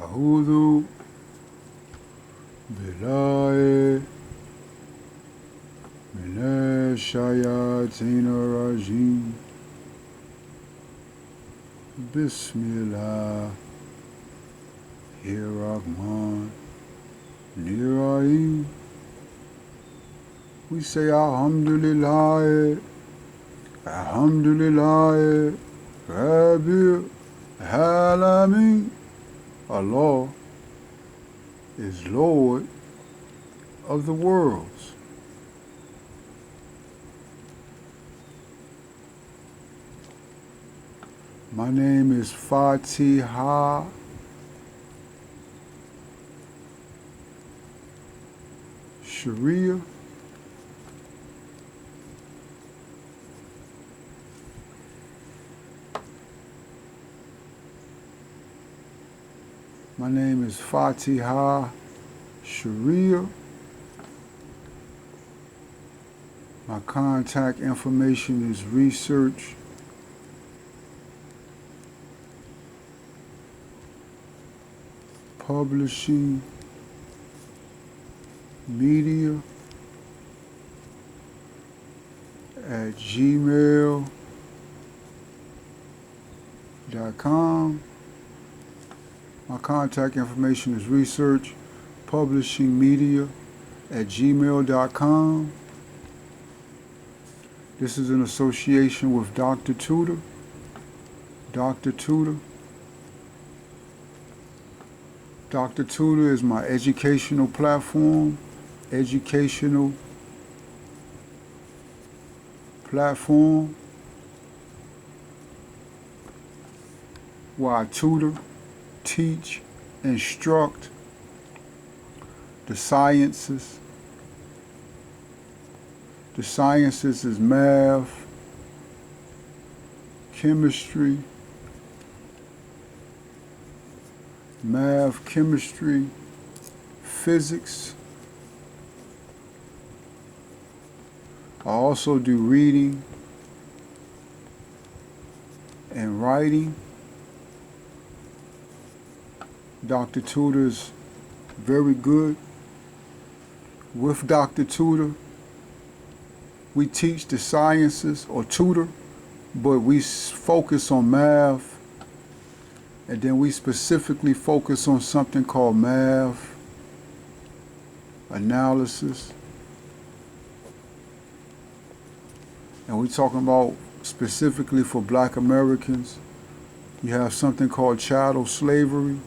أعوذ بالله من الشياطين الرجيم بسم الله الرحمن الرحيم. We say Alhamdulillah, Alhamdulillah, Rabbil Alameen. Allah is Lord of the worlds. My name is Fatiha Sharia. My name is Fatiha Sharia. My contact information is research publishing media at gmail.com. My contact information is research publishing media at gmail.com. This is in association with Dr. Tutor. Dr. Tutor. Dr. Tutor is my educational platform. Educational platform where I tutor, teach, instruct the sciences. The sciences is math, chemistry, physics. I also do reading and writing. Dr. Tutor is very good. With Dr. Tutor, we teach the sciences or tutor, but we focus on math, and then we specifically focus on something called math analysis. And we're talking about specifically for Black Americans, you have something called chattel slavery.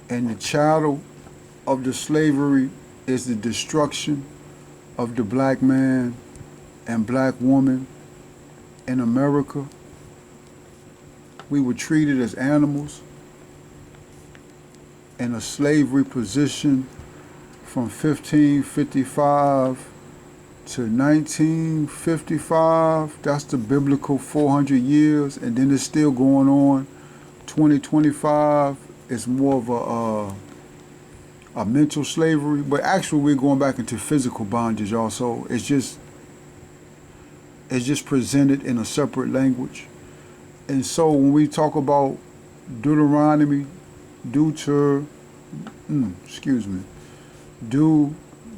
And the chattel of the slavery is the destruction of the black man and black woman in America. We were treated as animals in a slavery position from 1555 to 1955. That's the biblical 400 years, and then it's still going on. 2025 is more of a mental slavery, but actually we're going back into physical bondage also. It's just presented in a separate language. And so when we talk about Deuteronomy,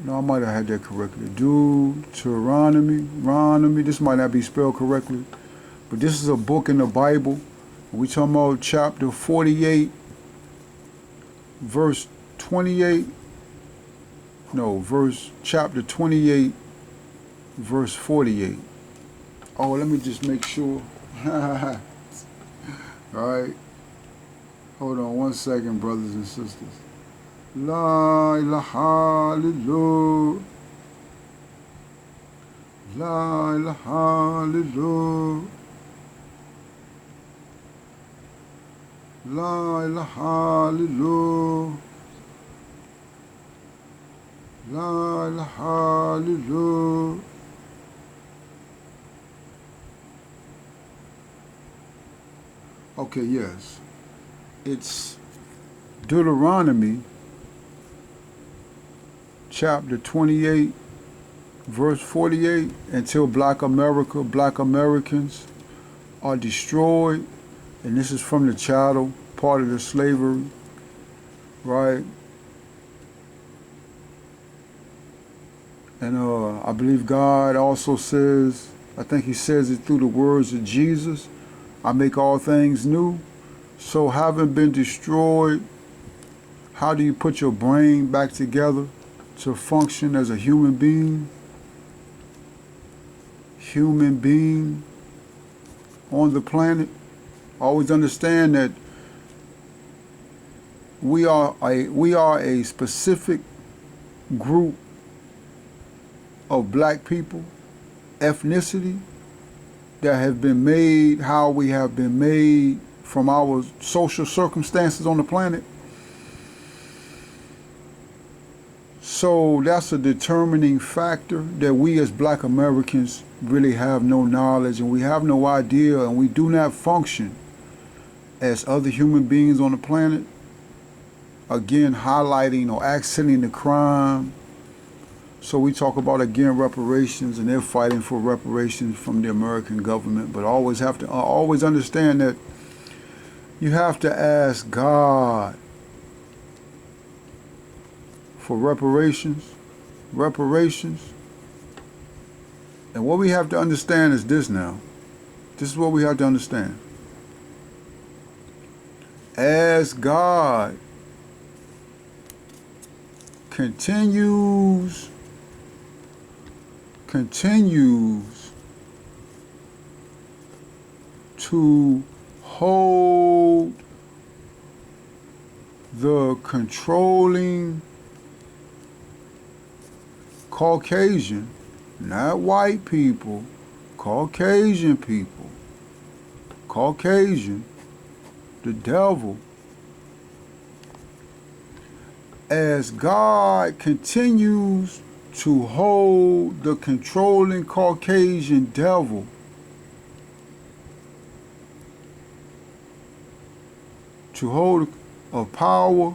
I might have had that correctly. Deuteronomy, this might not be spelled correctly, but this is a book in the Bible. We talking about chapter 48, chapter 28, verse 48. Oh, let me just make sure. All right. Hold on one second, brothers and sisters. La ilaha illallah. La ilaha illallah. La ilaha illallah. La ilaha illallah. Okay, yes. It's Deuteronomy chapter 28, verse 48, until Black Americans are destroyed, and this is from the chattel, part of the slavery, right? And I believe God also says, I think he says it through the words of Jesus, I make all things new. So having been destroyed, how do you put your brain back together to function as a human being? Human being on the planet. Always understand that we are a specific group of black people, ethnicity, that have been made how we have been made from our social circumstances on the planet. So that's a determining factor that we as black Americans really have no knowledge, and we have no idea, and we do not function as other human beings on the planet. Again, highlighting or accenting the crime. So we talk about, again, reparations, and they're fighting for reparations from the American government, but always understand that you have to ask God for reparations. And what we have to understand is this now. This is what we have to understand. As God continues to hold the controlling Caucasian, not white people, Caucasian people, Caucasian, the devil, as God continues to hold the controlling Caucasian devil to hold a power,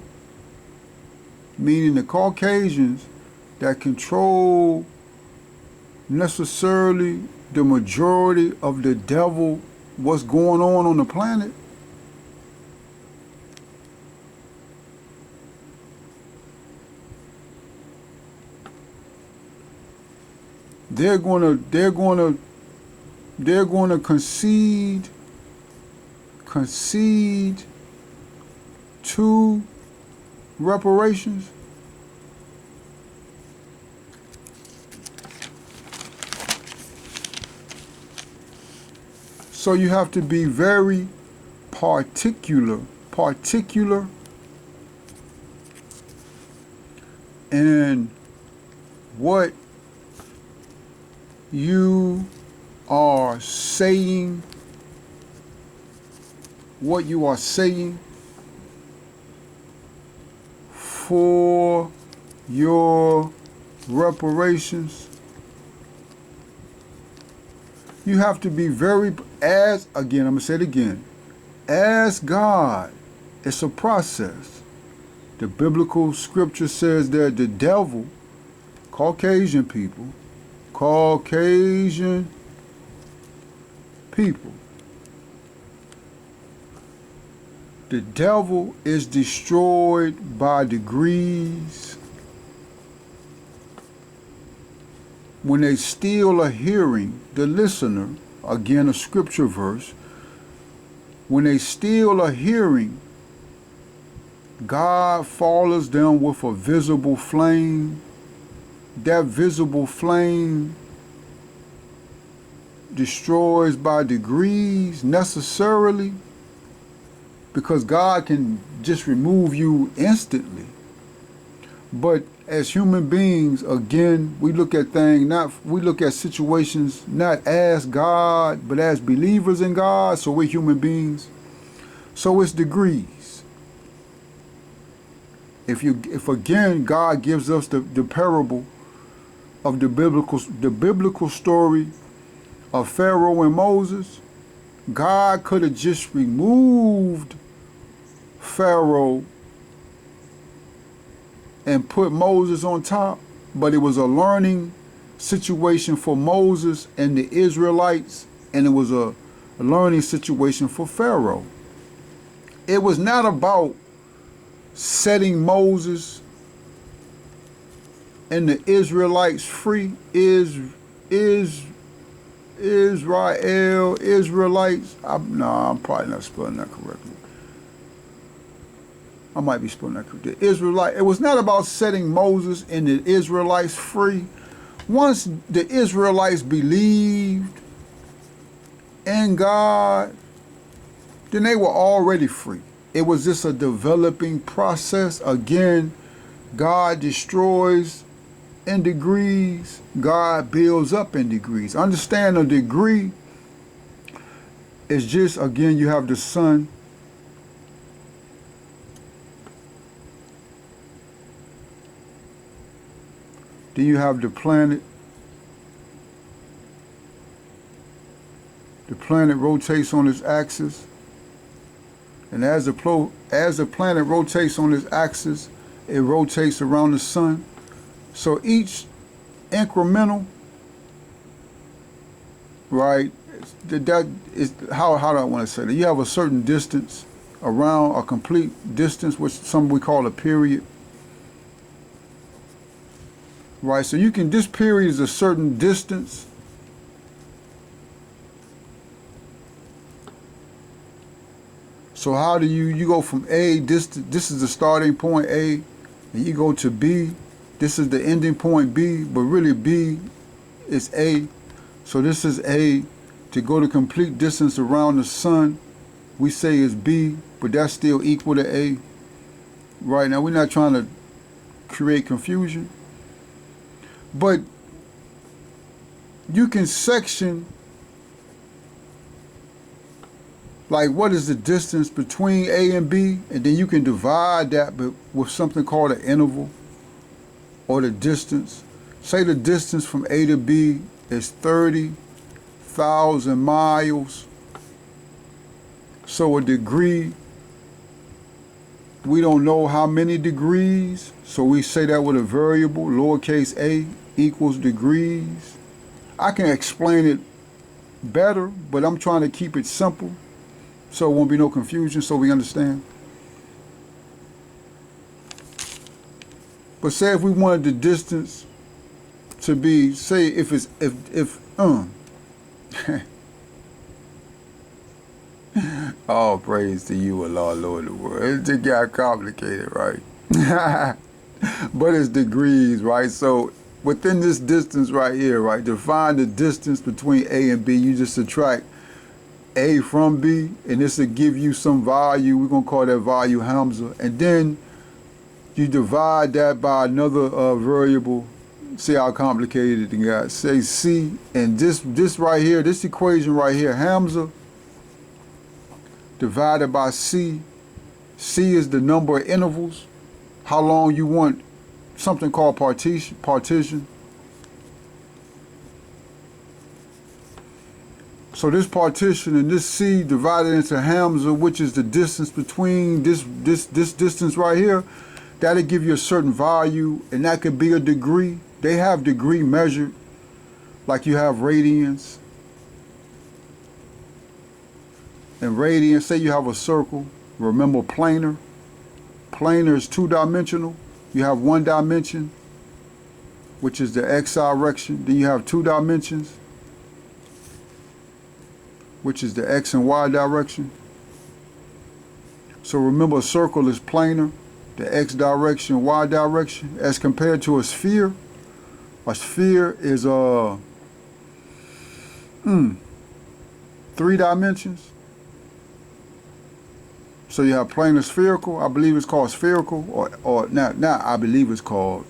meaning the Caucasians that control necessarily the majority of the devil, what's going on the planet. They're going to concede to reparations. So you have to be very particular in what you are saying, for your reparations. You have to be very, I'm going to say it again, ask God. It's a process. The biblical scripture says that the devil, Caucasian people, the devil is destroyed by degrees when they steal a hearing, the listener, again a scripture verse, when they steal a hearing, God follows them with a visible flame. That visible flame destroys by degrees necessarily, because God can just remove you instantly. But as human beings, again, we look at situations not as God, but as believers in God. So we're human beings. So it's degrees. If again God gives us the parable of the biblical story of Pharaoh and Moses, God could have just removed Pharaoh and put Moses on top, but it was a learning situation for Moses and the Israelites, and it was a learning situation for Pharaoh. It was not about setting Moses and the Israelites free. Israelites. I'm probably not spelling that correctly. I might be spelling that correctly. The Israelite. It was not about setting Moses and the Israelites free. Once the Israelites believed in God, then they were already free. It was just a developing process. Again, God destroys in degrees, God builds up in degrees. Understand, a degree is just, again, you have the sun. Then you have the planet. The planet rotates on its axis. And as the planet rotates on its axis, it rotates around the sun. So each incremental, right, that is, how do I want to say that? You have a certain distance around, a complete distance, which some we call a period. Right, so you can, this period is a certain distance. So how do you go from A, this is the starting point A, and you go to B, this is the ending point B, but really B is A. So this is A. To go the complete distance around the sun, we say is B, but that's still equal to A. Right, now we're not trying to create confusion. But you can section, like, what is the distance between A and B, and then you can divide that with something called an interval, or the distance. Say the distance from A to B is 30,000 miles. So a degree, we don't know how many degrees, so we say that with a variable, lowercase a equals degrees. I can explain it better, but I'm trying to keep it simple so it won't be no confusion, so we understand. But say if we wanted the distance to be, say if it's, oh, praise to you, Allah, Lord of the world. It just got complicated, right? But it's degrees, right? So within this distance right here, right, to find the distance between A and B, you just subtract A from B, and this will give you some value. We're going to call that value Hamza. And then you divide that by another variable. See how complicated it got. Say C, and this right here, this equation right here, Hamza divided by C. C is the number of intervals, how long you want something called partition. So this partition and this C divided into Hamza, which is the distance between this distance right here, that'll give you a certain value, and that could be a degree. They have degree measured, like you have radians. And radians, say you have a circle, remember planar. Planar is two-dimensional. You have one dimension, which is the x direction. Then you have two dimensions, which is the x and y direction. So remember, a circle is planar, the x direction, y direction, as compared to a sphere. A sphere is 3 dimensions. So you have planar spherical, I believe it's called spherical, or not I believe it's called.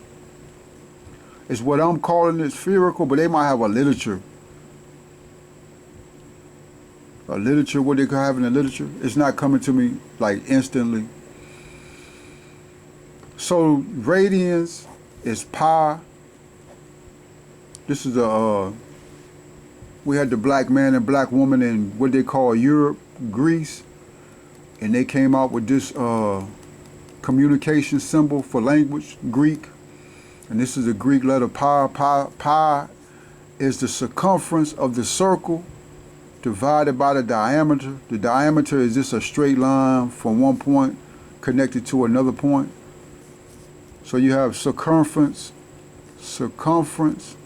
It's what I'm calling it, spherical, but they might have a literature. A literature, what they could have in the literature. It's not coming to me like instantly. So radians is pi. This is we had the black man and black woman in what they call Europe, Greece. And they came out with this communication symbol for language, Greek. And this is the Greek letter pi. Pi is the circumference of the circle divided by the diameter. The diameter is just a straight line from one point connected to another point. So you have circumference.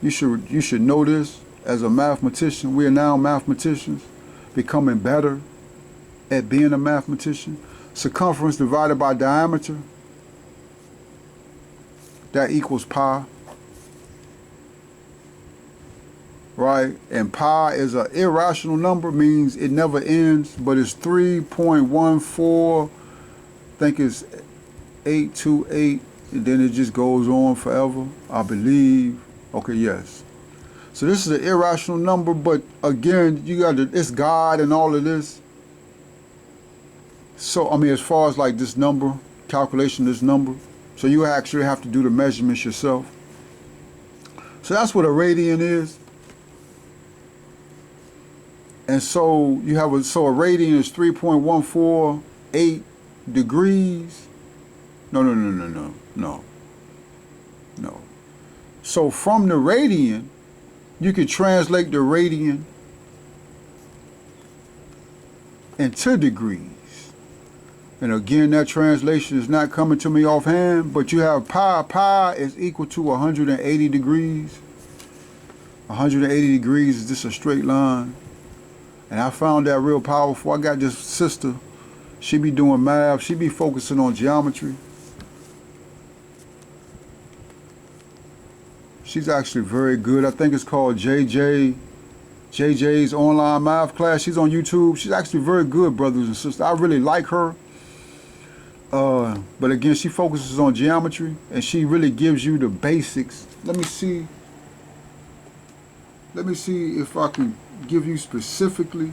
You should know this as a mathematician. We are now mathematicians, becoming better at being a mathematician. Circumference divided by diameter, that equals pi. Right? And pi is an irrational number, means it never ends, but it's 3.14, I think it's 828, and then it just goes on forever, I believe. Okay, yes. So this is an irrational number, but again, it's God and all of this. So, I mean, as far as like this number, calculation of this number, so you actually have to do the measurements yourself. So that's what a radian is. And so you have a radian is 3.148 degrees. No. So from the radian, you can translate the radian into degrees. And again, that translation is not coming to me offhand, but you have pi. Pi is equal to 180 degrees. 180 degrees is just a straight line. And I found that real powerful. I got this sister, she be doing math, she be focusing on geometry. She's actually very good. I think it's called JJ's online math class. She's on YouTube. She's actually very good, brothers and sisters. I really like her. But again, she focuses on geometry, and she really gives you the basics. Let me see if I can give you specifically.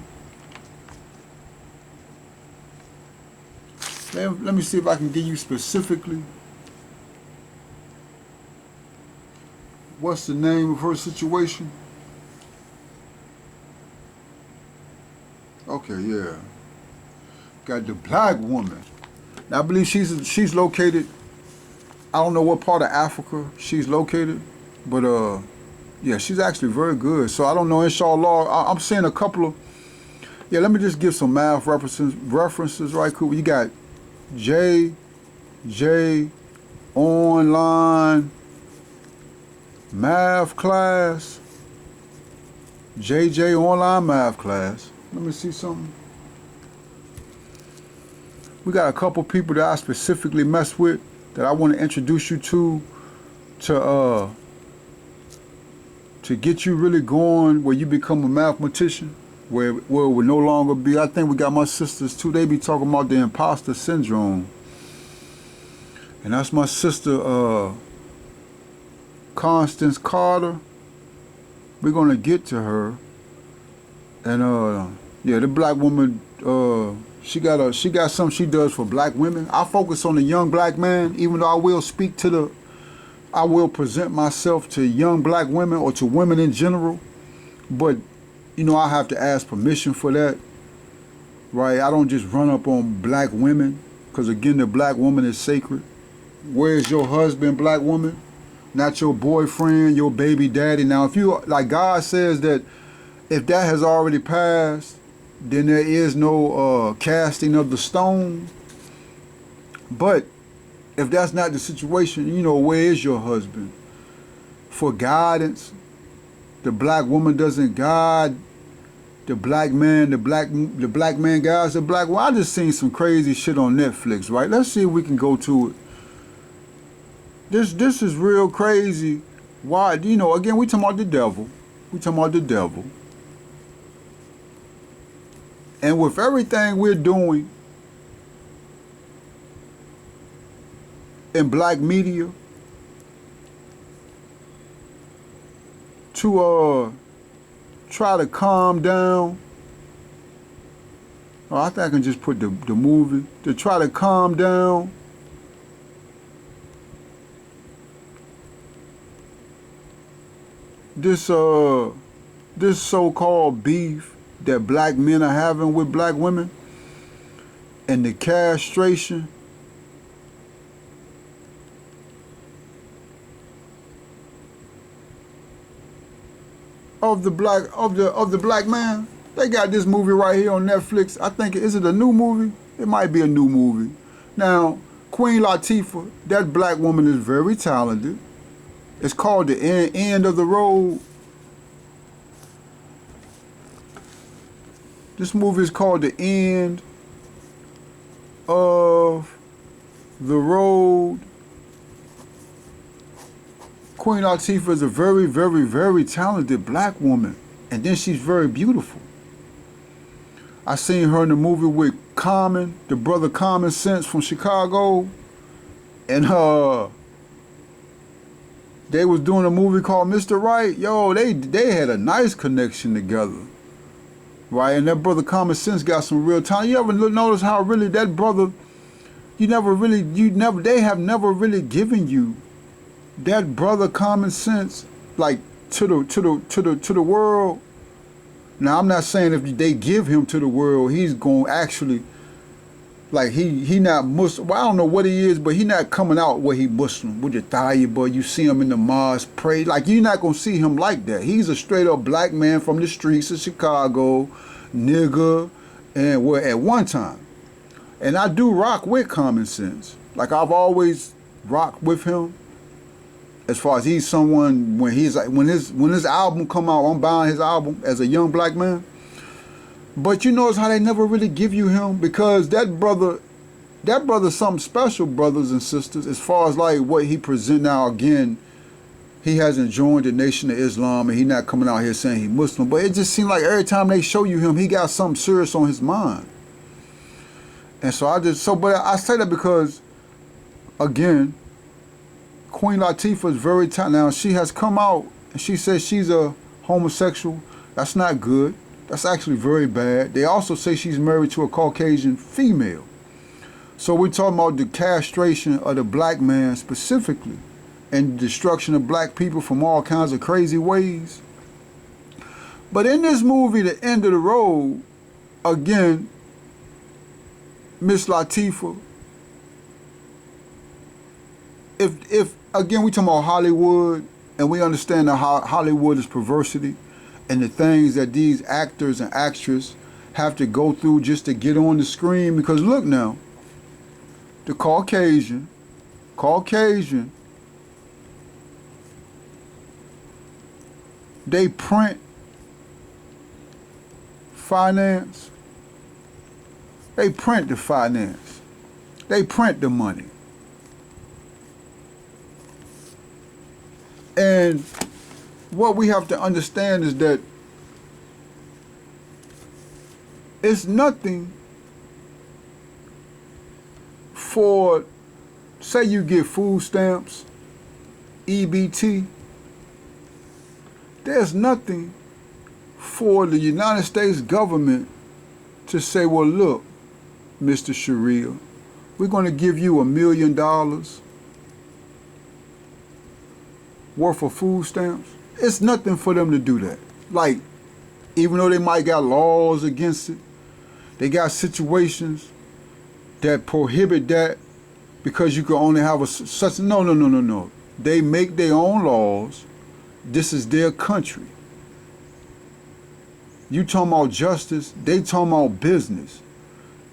Let me see if I can give you specifically what's the name of her situation. Okay, yeah. Got the black woman. Now, I believe she's located, I don't know what part of Africa she's located, but yeah, she's actually very good. So I don't know, inshallah, I'm seeing a couple of, yeah, let me just give some math references right quick. You got JJ online math class. JJ online math class. Let me see something. We got a couple people that I specifically mess with that I want to introduce you to get you really going where you become a mathematician, where it will no longer be. I think we got my sisters too. They be talking about the imposter syndrome. And that's my sister, Constance Carter. We're going to get to her. And yeah, the black woman, she got something she does for black women. I focus on the young black man, even though I will present myself to young black women or to women in general. But, you know, I have to ask permission for that, right? I don't just run up on black women, because again, the black woman is sacred. Where's your husband, black woman? Not your boyfriend, your baby daddy. Now, if you, like God says that if that has already passed, then there is no casting of the stone. But if that's not the situation, you know, where is your husband? For guidance, the black woman doesn't guide the black man. The black man guides the black woman. I just seen some crazy shit on Netflix, right? Let's see if we can go to it. This is real crazy. Why? You know, again, we talking about the devil. And with everything we're doing in black media to try to calm down, oh, I think I can just put the movie, to try to calm down this so-called beef that black men are having with black women, and the castration of the black man. They got this movie right here on Netflix. I think, is it a new movie? It might be a new movie. Now, Queen Latifah, that black woman is very talented. It's called The End of the Road. This movie is called The End of the Road. Queen Latifah is a very, very, very talented black woman. And then she's very beautiful. I seen her in the movie with Common, the brother Common Sense from Chicago. And they was doing a movie called Mr. Right. Yo, they had a nice connection together. Right? And that brother Common Sense got some real talent. You ever notice how really that brother, they have never really given you that brother Common Sense, like, to the world. Now, I'm not saying if they give him to the world, he's going to actually, like, he not Muslim. Well, I don't know what he is, but he not coming out where he Muslim. With your thigh, boy, you see him in the mosque, pray. Like, you're not going to see him like that. He's a straight-up black man from the streets of Chicago, nigga, and well, at one time. And I do rock with Common Sense. Like, I've always rocked with him. As far as he's someone, when his album come out, I'm buying his album as a young black man. But you notice how they never really give you him, because that brother's something special, brothers and sisters, as far as like what he present now. Again, he hasn't joined the Nation of Islam and he not coming out here saying he Muslim, but it just seems like every time they show you him, he got something serious on his mind. And so but I say that because, again, Queen Latifah is very talented. Now, she has come out and she says she's a homosexual. That's not good. That's actually very bad. They also say she's married to a Caucasian female. So we're talking about the castration of the black man specifically and the destruction of black people from all kinds of crazy ways. But in this movie, The End of the Road, again, Miss Latifah, if again, we talking about Hollywood, and we understand that Hollywood is perversity and the things that these actors and actresses have to go through just to get on the screen. Because look now, the Caucasian, they print finance. They print the finance. They print the money. And what we have to understand is that it's nothing for, say you get food stamps, EBT, there's nothing for the United States government to say, well, look, Mr. Sharia, we're going to give you $1 million worth of food stamps. It's nothing for them to do that. Like, even though they might got laws against it, they got situations that prohibit that because you can only have such. No. They make their own laws. This is their country. You talking about justice, they talking about business.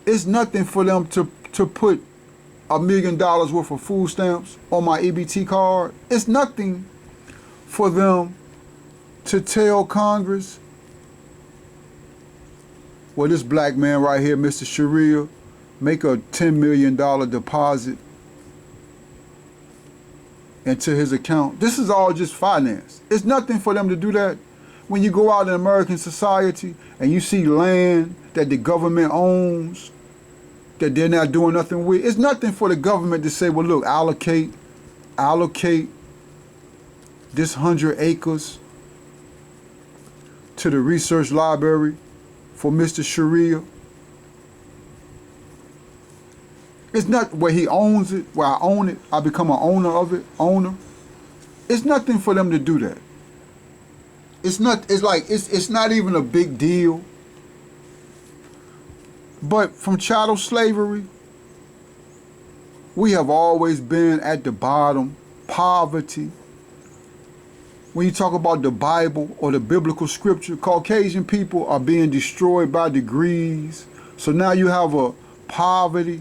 It's nothing for them to put $1 million worth of food stamps on my EBT card. It's nothing for them to tell Congress, well, this black man right here, Mr. Sharia, make a $10 million deposit into his account. This is all just finance. It's nothing for them to do that. When you go out in American society and you see land that the government owns, that they're not doing nothing with, it's nothing for the government to say, well, look, allocate this 100 acres to the research library for Mr. Sharia. It's not where he owns it, where I own it, I become an owner of it, It's nothing for them to do that. It's not even a big deal. But from chattel slavery, we have always been at the bottom, poverty. when you talk about the Bible or the biblical scripture, Caucasian people are being destroyed by degrees. So now you have a poverty.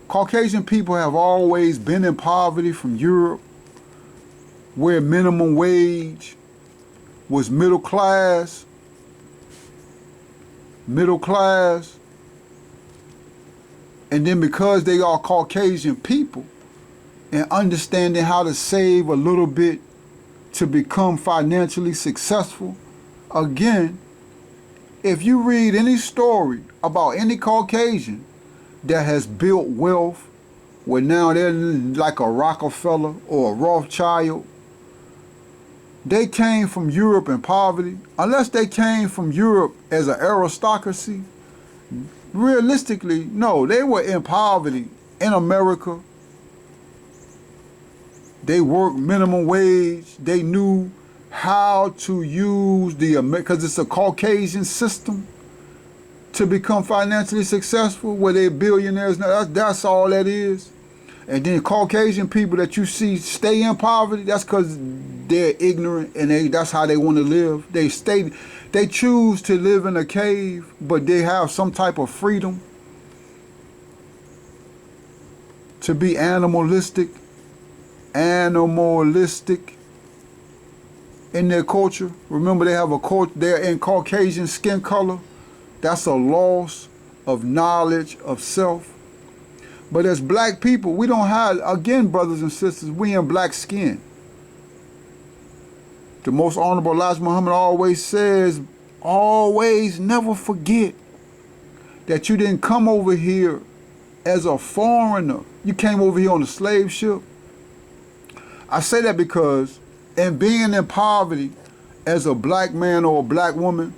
Caucasian people have always been in poverty from Europe, where minimum wage was middle class, and then because they are Caucasian people and understanding how to save a little bit to become financially successful, again, if you read any story about any Caucasian that has built wealth, where now they're like a Rockefeller or a Rothschild, they came from Europe in poverty. Unless they came from Europe as an aristocracy, realistically, no, they were in poverty in America. They worked minimum wage. They knew how to use because it's a Caucasian system, to become financially successful, where they're billionaires now. That's all that is. And then Caucasian people that you see stay in poverty, that's because they're ignorant and that's how they want to live. They choose to live in a cave, but they have some type of freedom to be animalistic in their culture. Remember, they have a culture, they're in Caucasian skin color. That's a loss of knowledge of self. But as black people, we don't have, again, brothers and sisters, we in black skin. The Most Honorable Elijah Muhammad always says, always never forget that you didn't come over here as a foreigner. You came over here on a slave ship. I say that because in being in poverty as a black man or a black woman,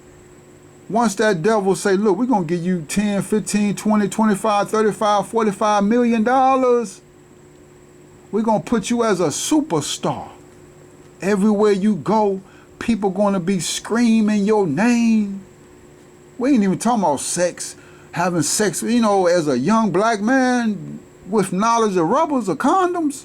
once that devil say, look, we're going to give you 10, 15, 20, 25, 35, $45 million. We're going to put you as a superstar. Everywhere you go, people going to be screaming your name. We ain't even talking about sex, having sex, as a young black man with knowledge of rubbers or condoms.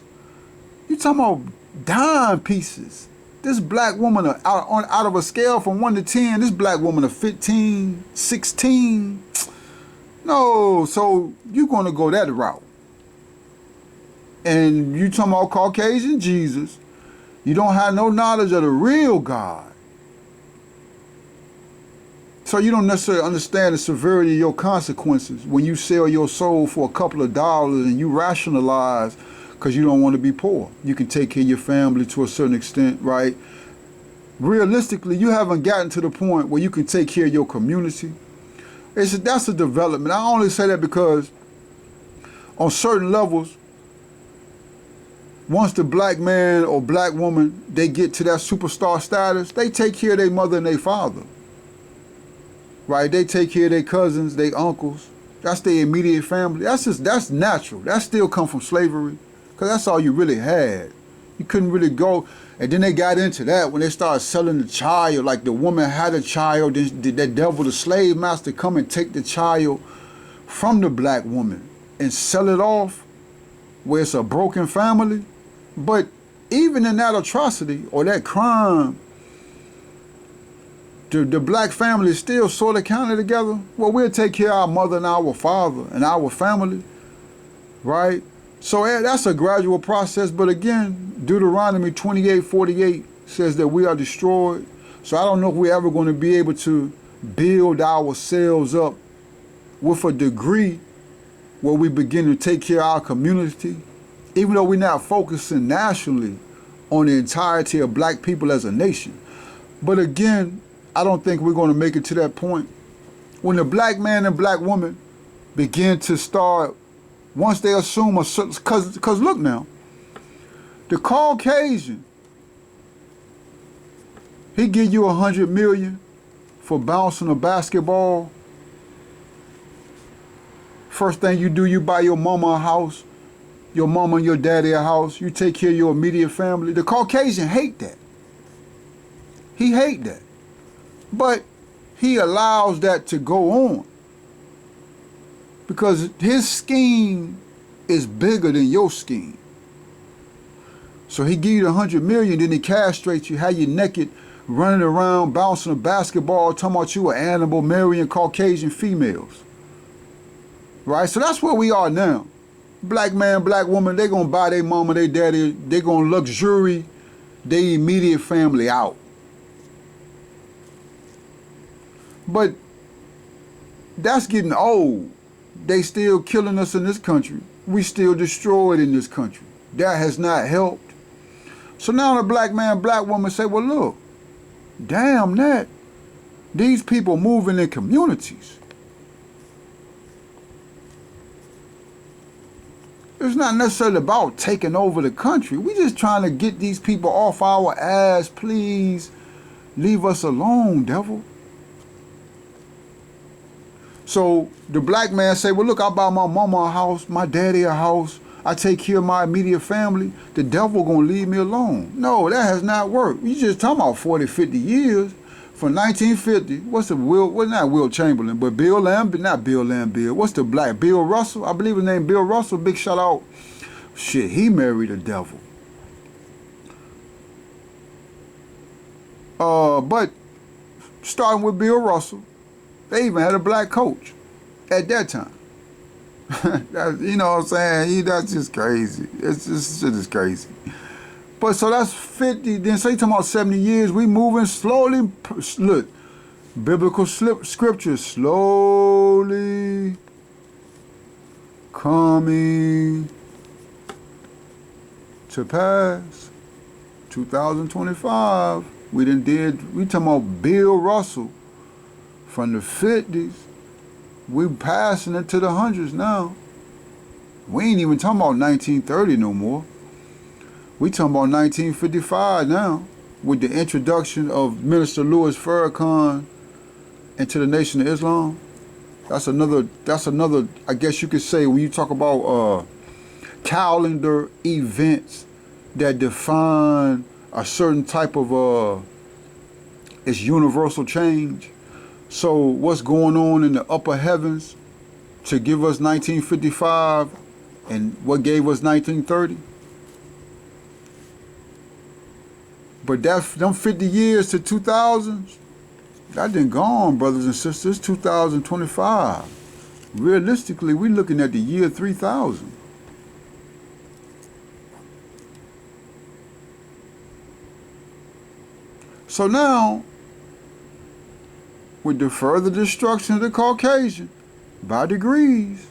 You talking about dime pieces. This black woman, out of a scale from 1 to 10, this black woman a 15, 16. No, so you're going to go that route. And you talking about Caucasian Jesus. You don't have no knowledge of the real God. So you don't necessarily understand the severity of your consequences when you sell your soul for a couple of dollars and you rationalize because you don't want to be poor. You can take care of your family to a certain extent, right? Realistically, you haven't gotten to the point where you can take care of your community. That's a development. I only say that because on certain levels, once the black man or black woman, they get to that superstar status, they take care of their mother and their father, right? They take care of their cousins, their uncles. That's their immediate family. That's natural. That still come from slavery. Because that's all you really had. You couldn't really go. And then they got into that when they started selling the child. Like the woman had a child, then that devil, the slave master, come and take the child from the black woman and sell it off where it's a broken family. But even in that atrocity or that crime, the black family is still sort of counted together. Well, we'll take care of our mother and our father and our family, right? So that's a gradual process, but again, Deuteronomy 28:48 says that we are destroyed. So I don't know if we're ever going to be able to build ourselves up with a degree where we begin to take care of our community, even though we're not focusing nationally on the entirety of black people as a nation. But again, I don't think we're going to make it to that point. When the black man and black woman begin to start, once they assume a certain, because look now, the Caucasian, he give you $100 million for bouncing a basketball. First thing you do, you buy your mama a house, your mama and your daddy a house, you take care of your immediate family. The Caucasian hate that. He hate that. But he allows that to go on, because his scheme is bigger than your scheme. So he give you the 100 million, then he castrates you, have you naked, running around, bouncing a basketball, talking about you an animal, marrying Caucasian females. Right? So that's where we are now. Black man, black woman, they gonna buy their mama, their daddy, they gonna luxury their immediate family out. But that's getting old. They still killing us in this country. We still destroyed in this country. That has not helped. So now the black man, black woman say, well, look, damn that. These people moving in communities. It's not necessarily about taking over the country. We just trying to get these people off our ass. Please leave us alone, devil. So the black man say, well, look, I buy my mama a house, my daddy a house. I take care of my immediate family. The devil gonna leave me alone. No, that has not worked. You just talking about 40, 50 years. From 1950, not Will Chamberlain, but Bill Lambert, not Bill Lambert. What's the black, Bill Russell? I believe his name Bill Russell, big shout out. Shit, he married the devil. But starting with Bill Russell, they even had a black coach at that time. You know what I'm saying? That's just crazy. It's just shit is crazy. But so that's 50. Then say talking about 70 years. We moving slowly. Look, biblical scriptures slowly coming to pass. 2025. We talking about Bill Russell from the 50s. We passing it to the hundreds now. We ain't even talking about 1930 no more. We talking about 1955 now, with the introduction of Minister Louis Farrakhan into the Nation of Islam. That's another, I guess you could say, when you talk about calendar events that define a certain type of it's universal change. So what's going on in the upper heavens to give us 1955 and what gave us 1930? But them 50 years to 2000s, that done gone, brothers and sisters. 2025. Realistically, we're looking at the year 3000. So now, with the further destruction of the Caucasian by degrees,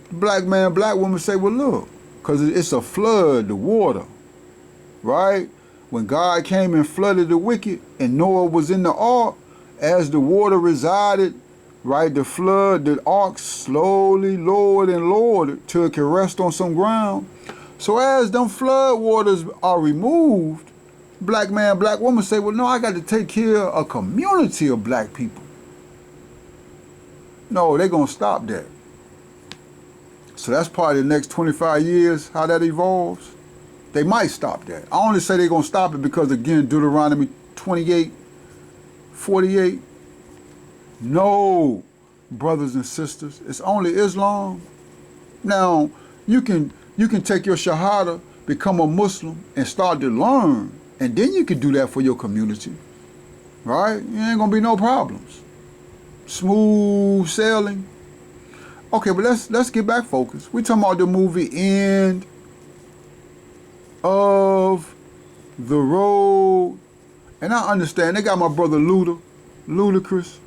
the black man, black woman say, well, look, because it's a flood, the water, right? When God came and flooded the wicked and Noah was in the ark, as the water resided, right, the flood, the ark slowly lowered and lowered till it could rest on some ground. So as them flood waters are removed, black man, black woman say, well, no, I got to take care of a community of black people. No, they're going to stop that. So that's probably the next 25 years, how that evolves. They might stop that. I only say they're going to stop it because, again, Deuteronomy 28:48. No, brothers and sisters, it's only Islam. Now, you can take your Shahada, become a Muslim, and start to learn. And then you can do that for your community. Right? You ain't going to be no problems. Smooth sailing. Okay, but let's get back focused. We're talking about the movie End of the Road. And I understand, they got my brother Ludacris.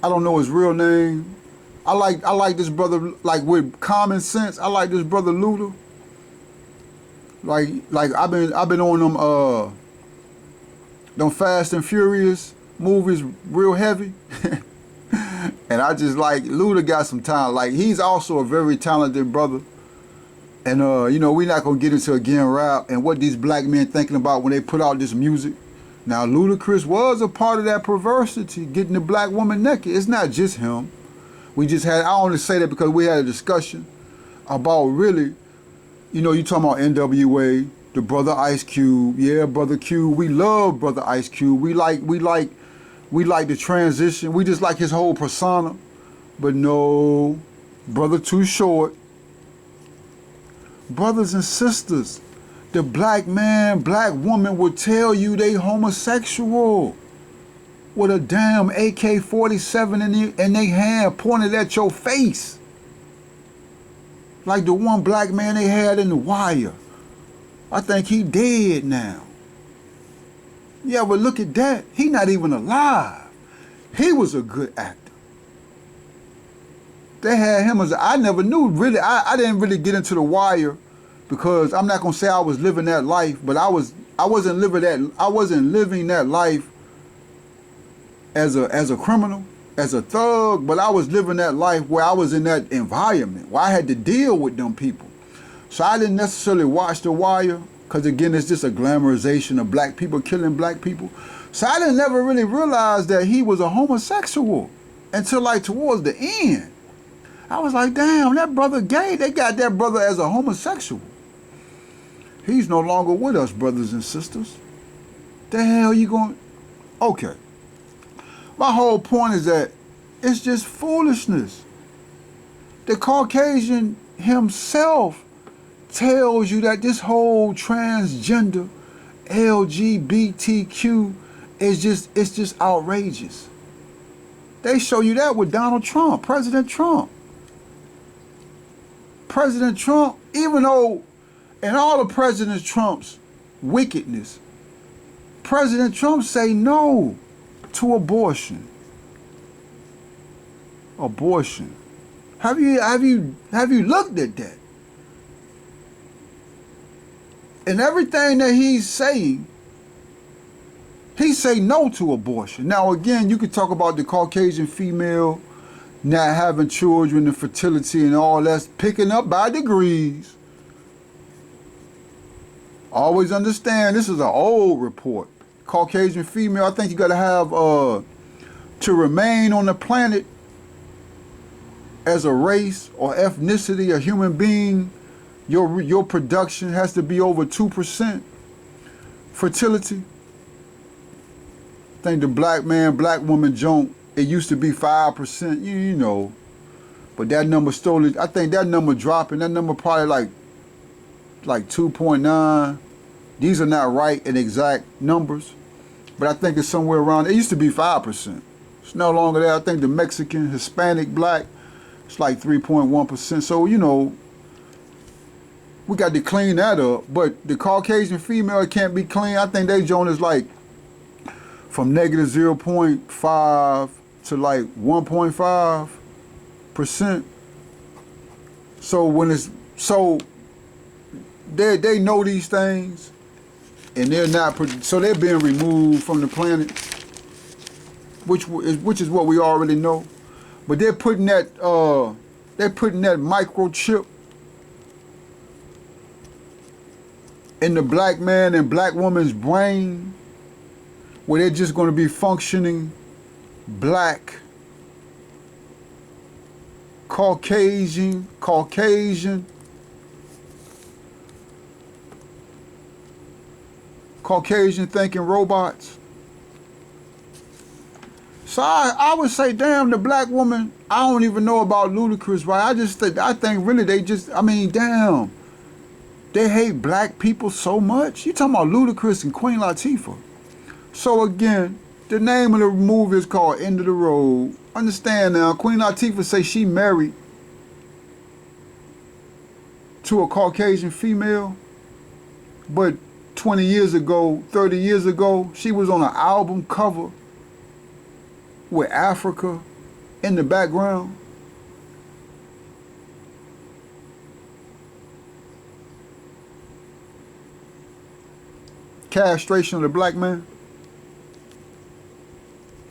I don't know his real name. I like this brother, like with common sense. I like this brother Luda. Like I've been on them Fast and Furious movies real heavy. And I just like, Luda got some talent. Like, he's also a very talented brother. And, you know, we're not going to get into, again, rap and what these black men thinking about when they put out this music. Now, Ludacris was a part of that perversity, getting the black woman naked. It's not just him. I only say that because we had a discussion about really, you know, you talking about NWA, the brother Ice Cube. Yeah, brother Cube. We love brother Ice Cube. We like the transition. We just like his whole persona. But no, brother Too Short Brothers and sisters, the black man, black woman will tell you they homosexual with a damn AK-47 in their hand pointed at your face. Like the one black man they had in The Wire. I think he dead now. Yeah, but look at that. He not even alive. He was a good actor. They had him as I never knew really. I didn't really get into The Wire because I'm not gonna say I was living that life, but I wasn't living that life as a criminal, as a thug, but I was living that life where I was in that environment where I had to deal with them people. So I didn't necessarily watch The Wire because again it's just a glamorization of black people killing black people. So I didn't never really realize that he was a homosexual until like towards the end. I was like, damn, that brother gay. They got that brother as a homosexual. He's no longer with us, brothers and sisters. The hell you going? Okay. My whole point is that it's just foolishness. The Caucasian himself tells you that this whole transgender LGBTQ is just outrageous. They show you that with Donald Trump, President Trump. President Trump, even though in all of President Trump's wickedness, President Trump say no to abortion. Abortion. Have you looked at that? And everything that he's saying, he say no to abortion. Now again, you could talk about the Caucasian female not having children and fertility and all that's picking up by degrees. Always understand this is an old report. Caucasian female, I think you gotta have to remain on the planet as a race or ethnicity, a human being, your production has to be over 2% fertility. I think the black man, black woman joint, it used to be 5%, you know, but that number slowly, I think that number dropping, that number probably like 2.9. These are not right and exact numbers, but I think it's somewhere around, it used to be 5%. It's no longer there. I think the Mexican, Hispanic, black, it's like 3.1%. So, you know, we got to clean that up, but the Caucasian female, it can't be clean. I think they joint is like from negative 0.5 to like 1.5%. So when it's, so they know these things and they're not, so they're being removed from the planet, which is what we already know. But they're putting that microchip in the black man and black woman's brain, where they're just going to be functioning black, Caucasian thinking robots. So I would say, damn, the black woman, I don't even know about Ludacris, right? I think really they just, I mean, damn, they hate black people so much. You talking about Ludacris and Queen Latifah. So again, the name of the movie is called End of the Road. Understand now, Queen Latifah say she married to a Caucasian female, but 20 years ago, 30 years ago, she was on an album cover with Africa in the background. Castration of the black man.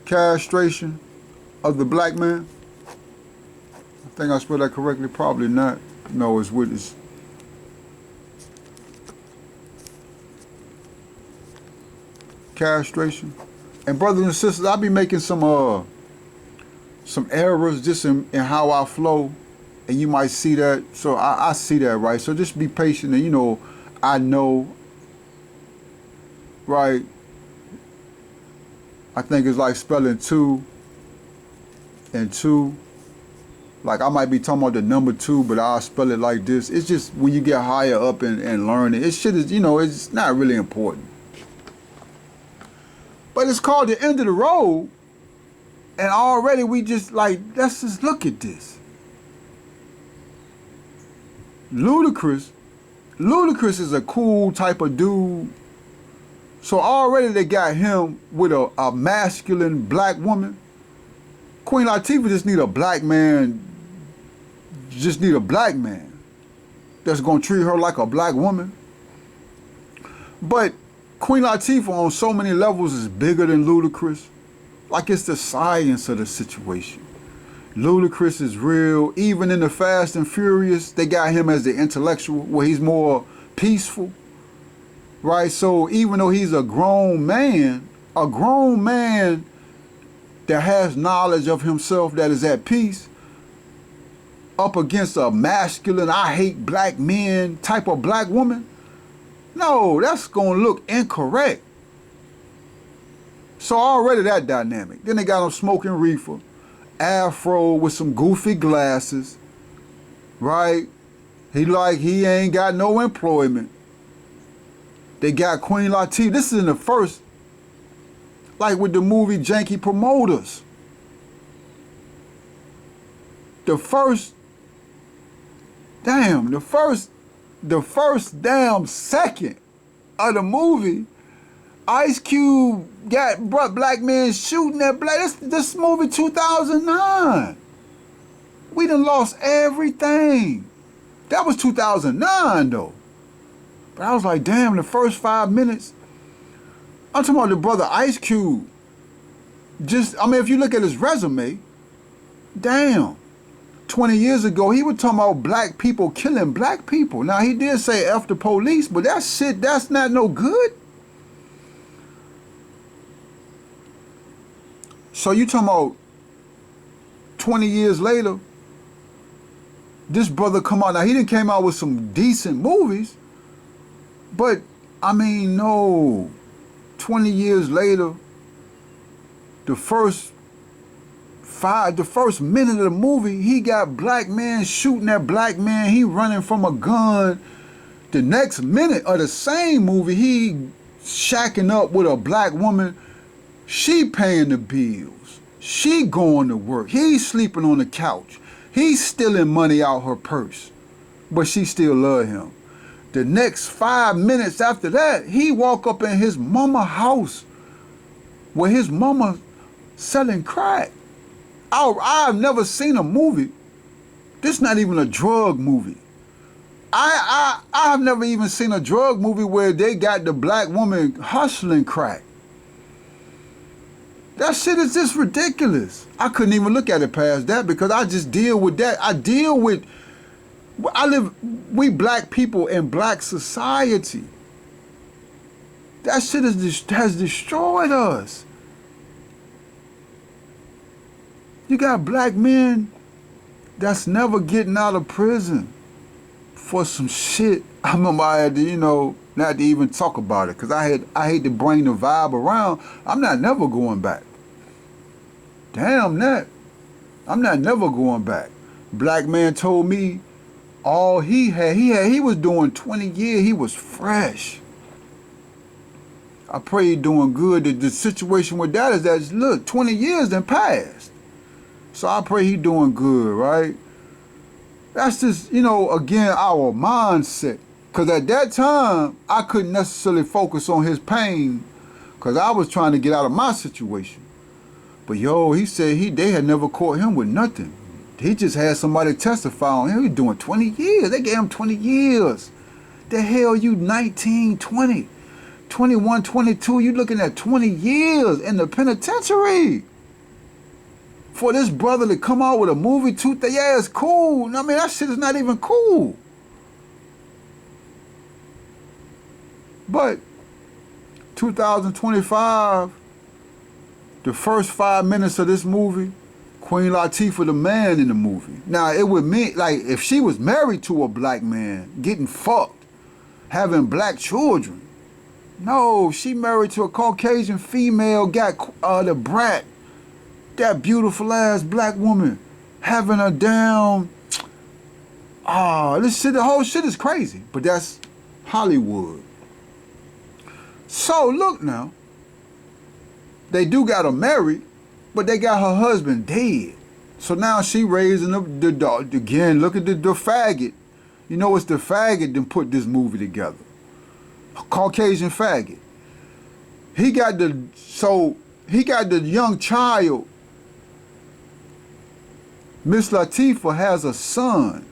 Castration of the black man. I think I spelled that correctly. Probably not. No, it's with this. Castration. And brothers and sisters, I'll be making some errors just in how I flow, and you might see that. So I see that, right? So just be patient, and you know, I know, right? I think it's like spelling two and two Like I might be talking about the number 2, but I'll spell it like this. It's just when you get higher up and learn it, shit is, it's not really important. But it's called the end of the road, and already we just like, let's just look at this. Ludacris is a cool type of dude. So already they got him with a masculine black woman. Queen Latifah just need a black man. Just need a black man that's gonna treat her like a black woman. But Queen Latifah on so many levels is bigger than Ludacris. Like it's the science of the situation. Ludacris is real. Even in the Fast and Furious, they got him as the intellectual, where he's more peaceful. Right? So even though he's a grown man that has knowledge of himself, that is at peace, up against a masculine, I hate black men type of black woman, no, that's going to look incorrect. So already that dynamic. Then they got him smoking reefer, afro with some goofy glasses, right? He ain't got no employment. They got Queen Latifah. This is in the first, like with the movie Janky Promoters. The first damn second of the movie, Ice Cube brought black men shooting at black. This movie 2009. We done lost everything. That was 2009 though. But I was like, damn, the first 5 minutes. I'm talking about the brother Ice Cube. If you look at his resume, damn. 20 years ago, he was talking about black people killing black people. Now, he did say F the police, but that shit, that's not no good. So you talking about 20 years later, this brother come out. Now, he didn't came out with some decent movies, but, no. 20 years later, the first minute of the movie, he got black men shooting at black men. He running from a gun. The next minute of the same movie, he shacking up with a black woman. She paying the bills. She going to work. He's sleeping on the couch. He's stealing money out her purse, but she still love him. The next 5 minutes after that, he walk up in his mama house where his mama selling crack. I've never seen a movie. This is not even a drug movie. I've never even seen a drug movie where they got the black woman hustling crack. That shit is just ridiculous. I couldn't even look at it past that because I just deal with that. We black people in black society. That shit has destroyed us. You got black men that's never getting out of prison for some shit. I remember I had to, not to even talk about it because I hate to bring the vibe around. I'm not never going back. Damn that. I'm not never going back. Black man told me all he was doing 20 years. He was fresh. I pray he doing good. The situation with that is that, look, 20 years done passed. So I pray he doing good, right? That's just, again, our mindset. Because at that time, I couldn't necessarily focus on his pain because I was trying to get out of my situation. But he said they had never caught him with nothing. He just had somebody testify on him. He was doing 20 years. They gave him 20 years. The hell, you 19, 20, 21, 22. You looking at 20 years in the penitentiary. For this brother to come out with a movie, yeah, it's cool. That shit is not even cool. But 2025, the first 5 minutes of this movie, Queen Latifah the man in the movie. Now, it would mean, like, if she was married to a black man, getting fucked, having black children. No, she married to a Caucasian female, got the brat. That beautiful ass black woman having a damn, this shit, the whole shit is crazy. But that's Hollywood. So look now, they do got her married, but they got her husband dead. So now she raising the dog again. Look at the faggot. You know it's the faggot that put this movie together. A Caucasian faggot. He got the young child. Miss Latifah has a son.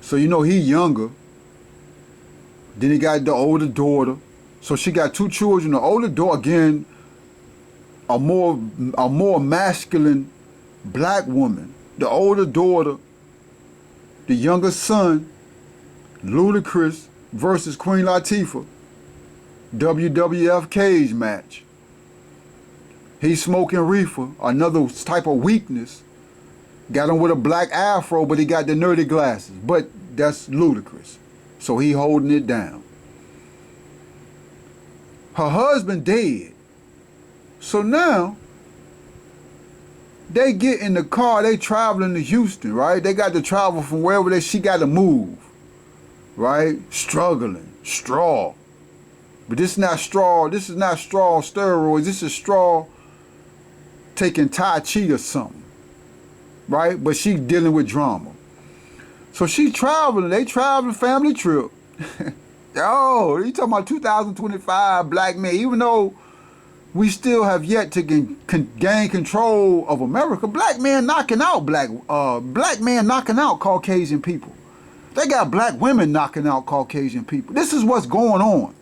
So you know he younger. Then he got the older daughter. So she got two children. The older daughter, again, a more masculine black woman. The older daughter, the younger son, Ludacris versus Queen Latifah. WWF cage match. He's smoking reefer, another type of weakness. Got him with a black afro, but he got the nerdy glasses. But that's Ludacris. So he holding it down. Her husband dead. So now, they get in the car, they traveling to Houston, right? They got to travel from wherever she got to move, right? Struggling, straw. But this is not straw steroids. This is straw taking Tai Chi or something, right? But she dealing with drama. So she traveling, they traveling family trip. Yo, you talking about 2025 black men, even though we still have yet to gain control of America, black men knocking out Caucasian people. They got black women knocking out Caucasian people. This is what's going on.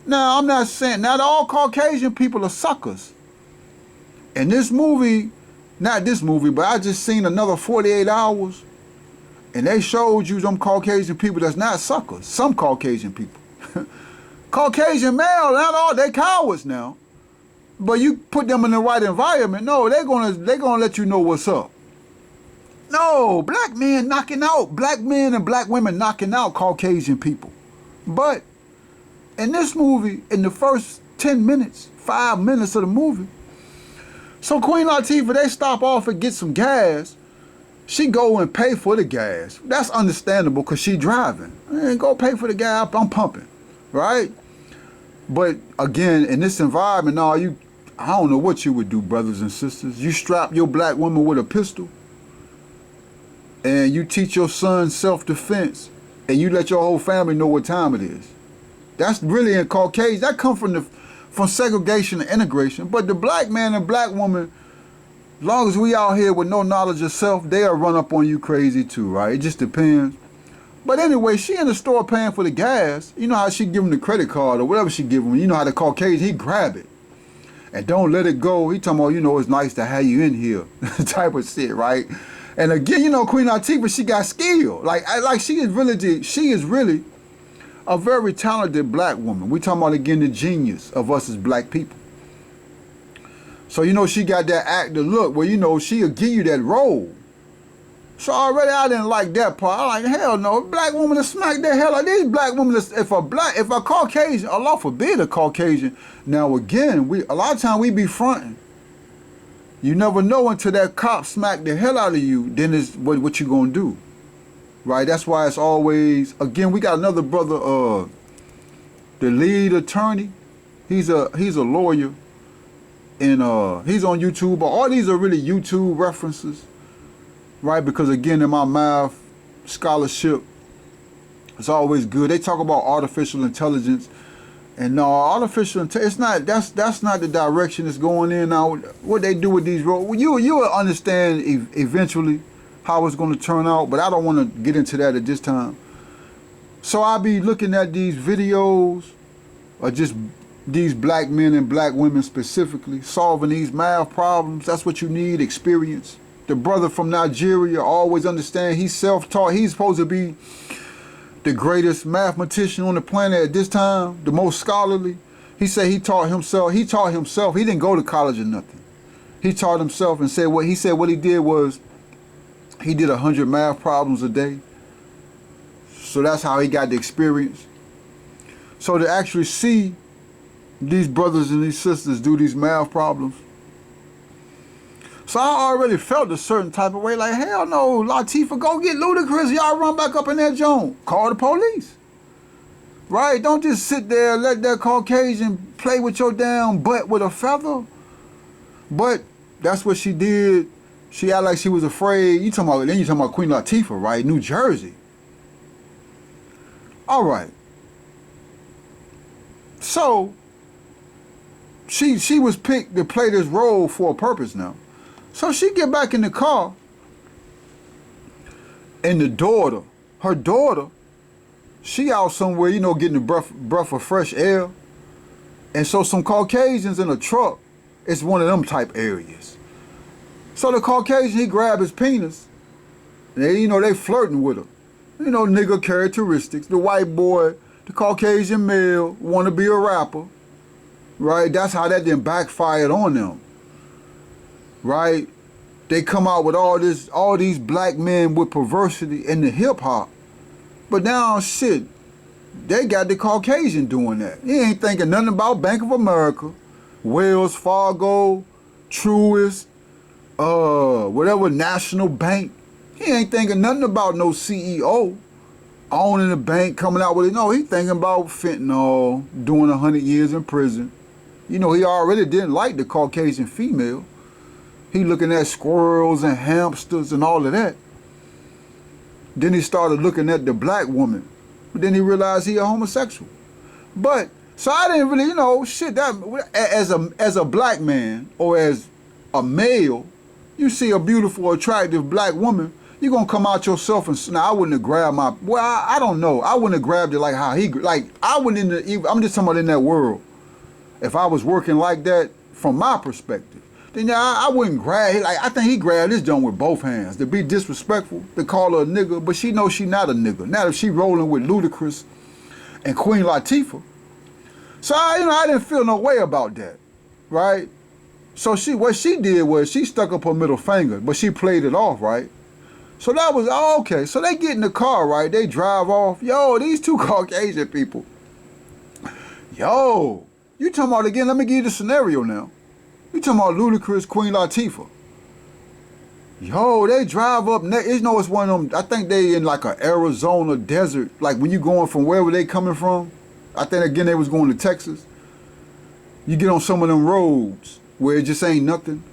Now, I'm not saying, not all Caucasian people are suckers. And this movie, not this movie, but I just seen another 48 Hours, and they showed you them Caucasian people that's not suckers. Some Caucasian people. Caucasian male, not all, they cowards now. But you put them in the right environment, no, they're gonna let you know what's up. No, black men knocking out, black men and black women knocking out Caucasian people. But in this movie, in the first 10 minutes, 5 minutes of the movie, so Queen Latifah, they stop off and get some gas. She go and pay for the gas. That's understandable because she driving. Go pay for the gas, I'm pumping, right? But again, in this environment, I don't know what you would do, brothers and sisters. You strap your black woman with a pistol and you teach your son self-defense and you let your whole family know what time it is. That's really in Caucasian. That comes from segregation and integration. But the black man and black woman, as long as we out here with no knowledge of self, they'll run up on you crazy too, right? It just depends. But anyway, she in the store paying for the gas. You know how she give him the credit card or whatever she give him. You know how the Caucasian, he grab it and don't let it go. He talking about, it's nice to have you in here type of shit, right? And again, Queen Latifah, she got skill. Like she is really a very talented black woman. We talking about, again, the genius of us as black people. So, she got that actor look where, she'll give you that role. So already I didn't like that part. I like, hell no, black woman to smack the hell out of these black women. If a Caucasian, Allah forbid a Caucasian. Now again, a lot of times we be fronting. You never know until that cop smack the hell out of you, then it's what you gonna do. Right? That's why it's always, again, we got another brother, the lead attorney. He's a lawyer, and he's on YouTube. But all these are really YouTube references, right? Because again, in my math scholarship, it's always good. They talk about artificial intelligence, and no, artificial intelligence, that's not the direction it's going in now. What they do with these roles, you will understand eventually how it's going to turn out, but I don't want to get into that at this time. So I'll be looking at these videos of just these black men and black women specifically solving these math problems. That's what you need, experience. The brother from Nigeria, always understand, he's self-taught. He's supposed to be the greatest mathematician on the planet at this time, the most scholarly. He said he taught himself. He didn't go to college or nothing. He taught himself and said what he did was, he did 100 math problems a day. So that's how he got the experience. So to actually see these brothers and these sisters do these math problems. So I already felt a certain type of way, like, hell no, Latifah, go get Ludacris. Y'all run back up in that joint. Call the police. Right? Don't just sit there and let that Caucasian play with your damn butt with a feather. But that's what she did. She acted like she was afraid. You talking about Queen Latifah, right? New Jersey. All right. So she was picked to play this role for a purpose now. So she get back in the car, and her daughter, she out somewhere, you know, getting a breath of fresh air. And so some Caucasians in a truck, it's one of them type areas. So the Caucasian, he grabbed his penis. They flirting with her. You know, nigga characteristics. The white boy, the Caucasian male, want to be a rapper. Right? That's how that then backfired on them. Right? They come out with all these black men with perversity in the hip hop. But now, shit, they got the Caucasian doing that. He ain't thinking nothing about Bank of America, Wells Fargo, Truist, whatever, National Bank. He ain't thinking nothing about no CEO owning a bank, coming out with it. No, he thinking about fentanyl, doing 100 years in prison. You know, he already didn't like the Caucasian female. He looking at squirrels and hamsters and all of that. Then he started looking at the black woman. But then he realized he a homosexual. But, so I didn't really, you know, shit, that as a black man or as a male, you see a beautiful, attractive black woman, you're going to come out yourself and, now I wouldn't have grabbed I don't know. I wouldn't have grabbed it like how I wouldn't, I'm just talking about in that world. If I was working like that from my perspective, then I wouldn't grab it. Like, I think he grabbed this joint with both hands. To be disrespectful, to call her a nigga, but she knows she not a nigga. Now if she rolling with Ludacris and Queen Latifah. So I didn't feel no way about that, right? So what she did was she stuck up her middle finger, but she played it off, right? So that was, okay. So they get in the car, right? They drive off. Yo, these two Caucasian people. Yo, you talking about, again, let me give you the scenario now. You talking about Ludacris, Queen Latifah. Yo, they drive up next. You know, it's one of them, I think they in like a Arizona desert. Like when you going from wherever they coming from. I think, again, they was going to Texas. You get on some of them roads where it just ain't nothing.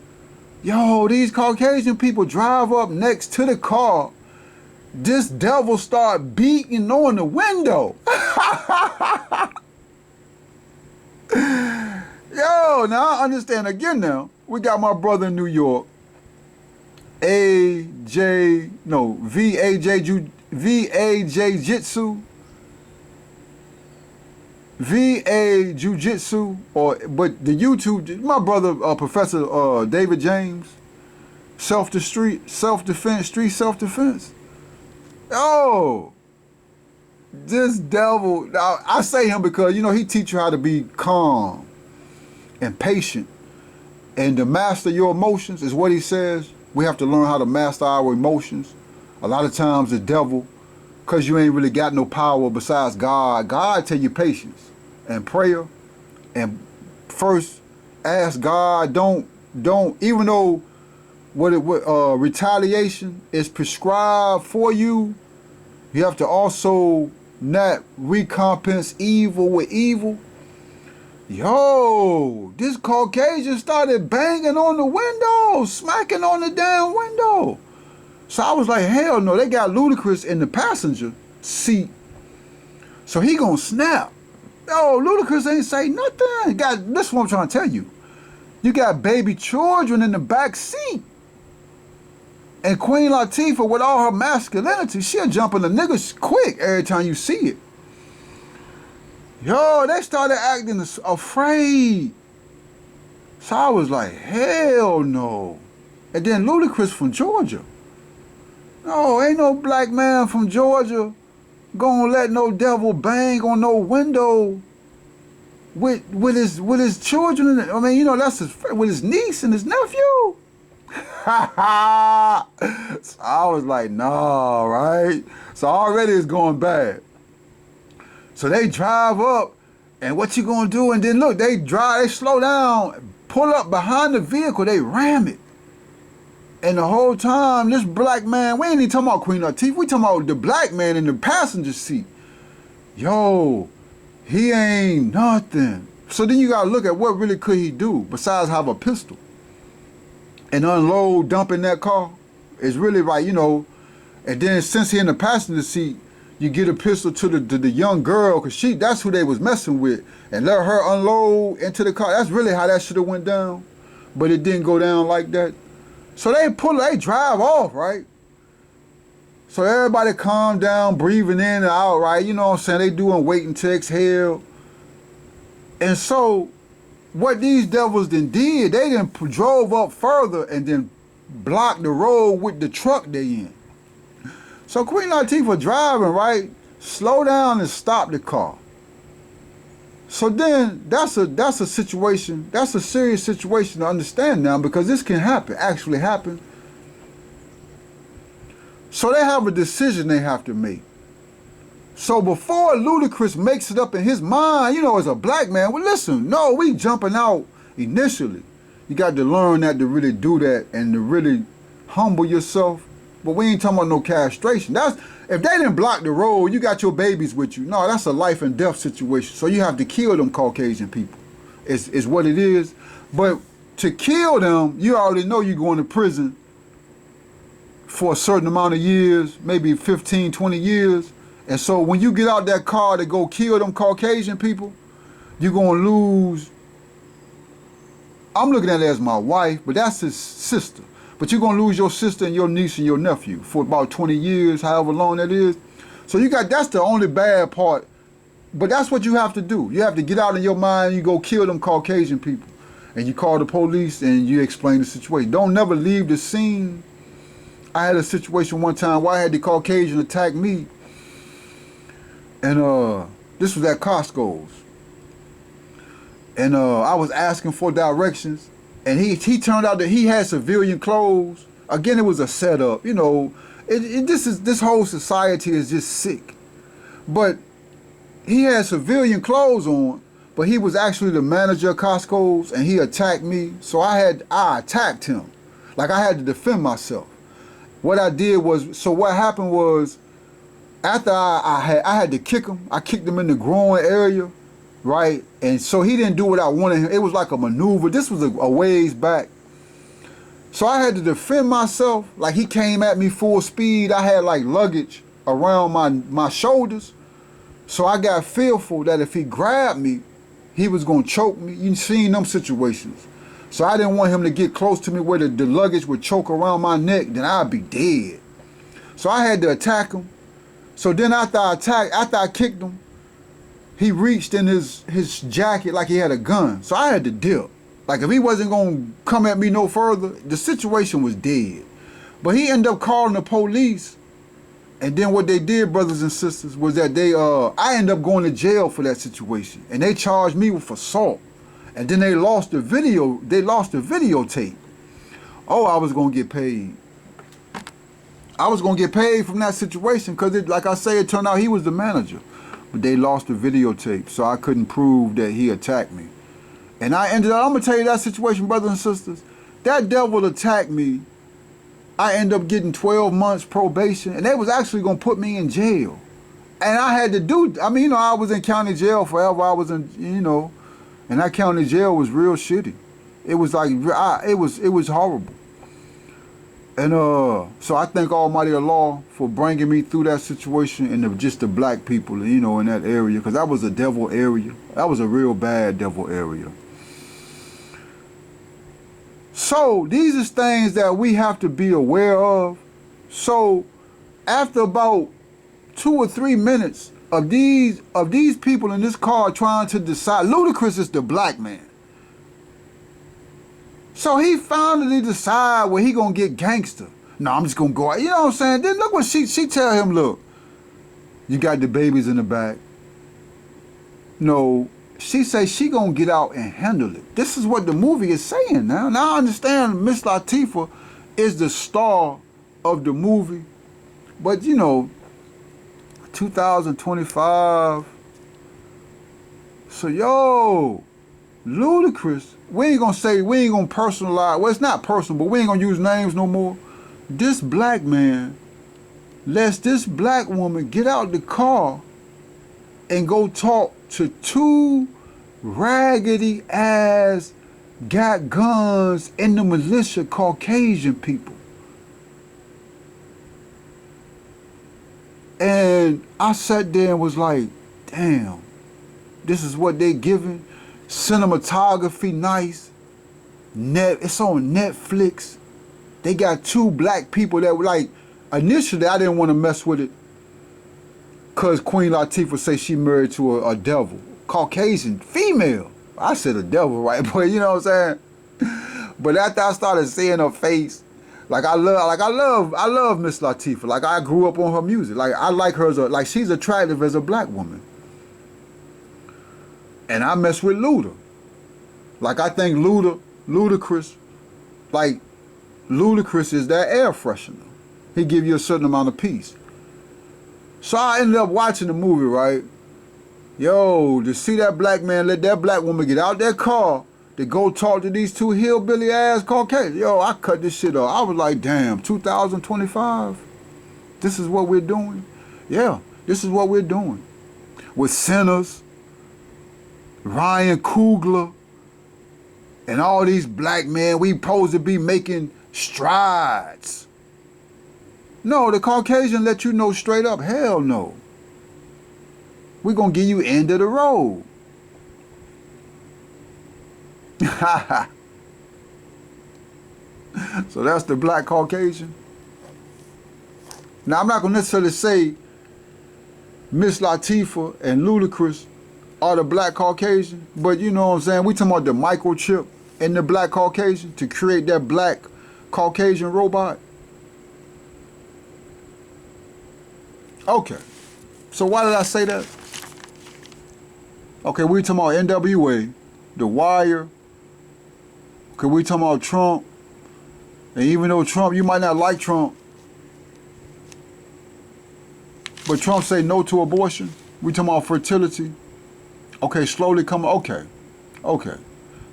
Yo, these Caucasian people drive up next to the car. This devil start beating on the window. Yo, now I understand again now. We got my brother in New York. V-A-J Jitsu. V-A Jiu-Jitsu, but the YouTube, my brother, Professor David James, self-defense, street self-defense. Oh, this devil, I say him because, you know, he teach you how to be calm and patient and to master your emotions is what he says. We have to learn how to master our emotions. A lot of times the devil, because you ain't really got no power besides God, God tell you patience and prayer, and first ask God, don't, even though retaliation is prescribed for you, you have to also not recompense evil with evil. Yo, this Caucasian started banging on the window, smacking on the damn window. So I was like, hell no, they got Ludacris in the passenger seat, so he gonna snap. Yo, Ludacris ain't say nothing. This is what I'm trying to tell you. You got baby children in the back seat. And Queen Latifah, with all her masculinity, she'll jump in the niggas quick every time you see it. Yo, they started acting afraid. So I was like, hell no. And then Ludacris from Georgia. No, ain't no black man from Georgia gonna let no devil bang on no window with his children. I mean, you know, that's with his niece and his nephew. So I was like, nah, right? So already it's going bad. So they drive up, and what you gonna do? And then look, they slow down, pull up behind the vehicle, they ram it. And the whole time, this black man, we ain't even talking about Queen Latifah, we talking about the black man in the passenger seat. Yo, he ain't nothing. So then you gotta look at what really could he do besides have a pistol and unload, dump in that car. It's really like, you know, and then since he in the passenger seat, you get a pistol to the young girl, cause that's who they was messing with, and let her unload into the car. That's really how that should have went down, but it didn't go down like that. So they drive off, right? So everybody calm down, breathing in and out, right? You know what I'm saying? They doing waiting to exhale. And so what these devils then did, they then drove up further and then blocked the road with the truck they in. So Queen Latifah driving, right? Slow down and stop the car. So then that's a situation, that's a serious situation to understand now, because this can happen, actually happen. So they have a decision they have to make. So before Ludacris makes it up in his mind, you know, as a black man, well, listen, no, we jumping out initially. You got to learn that to really do that and to really humble yourself. But we ain't talking about no castration. If they didn't block the road, you got your babies with you. No, that's a life and death situation. So you have to kill them Caucasian people. Is what it is. But to kill them, you already know you're going to prison for a certain amount of years, maybe 15, 20 years. And so when you get out that car to go kill them Caucasian people, you're going to lose. I'm looking at it as my wife, but that's his sister. But you're going to lose your sister and your niece and your nephew for about 20 years, however long that is. So that's the only bad part. But that's what you have to do. You have to get out of your mind, you go kill them Caucasian people. And you call the police and you explain the situation. Don't never leave the scene. I had a situation one time where I had the Caucasian attack me. And this was at Costco's. And I was asking for directions. And he turned out that he had civilian clothes. Again, it was a setup. You know, this whole society is just sick. But he had civilian clothes on, but he was actually the manager of Costco's, and he attacked me. So I attacked him. Like, I had to defend myself. What I did was, so what happened was, after I had to kick him, I kicked him in the groin area, right? And so he didn't do what I wanted him. It was like a maneuver. This was a ways back. So I had to defend myself. Like, he came at me full speed. I had like luggage around my shoulders. So I got fearful that if he grabbed me, he was going to choke me. You seen them situations. So I didn't want him to get close to me where the luggage would choke around my neck, then I'd be dead. So I had to attack him. So then after I kicked him, he reached in his jacket like he had a gun. So I had to dip. Like, if he wasn't going to come at me no further, the situation was dead. But he ended up calling the police. And then what they did, brothers and sisters, was that I ended up going to jail for that situation. And they charged me with assault. And then they lost the videotape. Oh, I was going to get paid. I was going to get paid from that situation because, like I say, it turned out he was the manager. But they lost the videotape, so I couldn't prove that he attacked me. And I'm going to tell you that situation, brothers and sisters. That devil attacked me. I ended up getting 12 months probation, and they was actually going to put me in jail. And I had to I was in county jail forever. I was in, and that county jail was real shitty. It was like, it was horrible. And so I thank Almighty Allah for bringing me through that situation and just the black people, in that area, because that was a devil area. That was a real bad devil area. So these are things that we have to be aware of. So after about 2 or 3 minutes of these people in this car trying to decide, Ludacris is the black man. So he finally decide where he gonna get gangster. No, I'm just gonna go out. You know what I'm saying? Then look what she tell him, look, you got the babies in the back. No, she say she gonna get out and handle it. This is what the movie is saying now. Now I understand Miss Latifah is the star of the movie. But 2025. So Ludacris, we ain't gonna personalize, well, it's not personal, but we ain't gonna use names no more. This black man lets this black woman get out the car and go talk to two raggedy ass, got guns in the militia Caucasian people. And I sat there and was like, damn, this is what they giving. Cinematography nice. It's on Netflix. They got two black people that were like, initially I didn't want to mess with it because Queen Latifah say she married to a devil. Caucasian female. I said a devil, right? But you know what I'm saying? But after I started seeing her face, I love Miss Latifah. Like, I grew up on her music. Like, I like her as she's attractive as a black woman. And I mess with Luda. Like, I think Ludacris is that air freshener. He give you a certain amount of peace. So I ended up watching the movie, right? Yo, to see that black man let that black woman get out that car to go talk to these two hillbilly ass Caucasians. Yo, I cut this shit off. I was like, damn, 2025? This is what we're doing? Yeah, this is what we're doing. With sinners, Ryan Coogler, and all these black men, we supposed to be making strides. No, the Caucasian let you know straight up, hell no. We're going to give you end of the road. So that's the black Caucasian. Now, I'm not going to necessarily say Miss Latifah and Ludacris are the black Caucasian, but you know what I'm saying? We talking about the microchip in the black Caucasian to create that black Caucasian robot. Okay. So why did I say that? Okay, we talking about NWA, The Wire. Okay, we talking about Trump. And even though Trump, you might not like Trump, but Trump say no to abortion. We talking about fertility. Okay, slowly coming. Okay.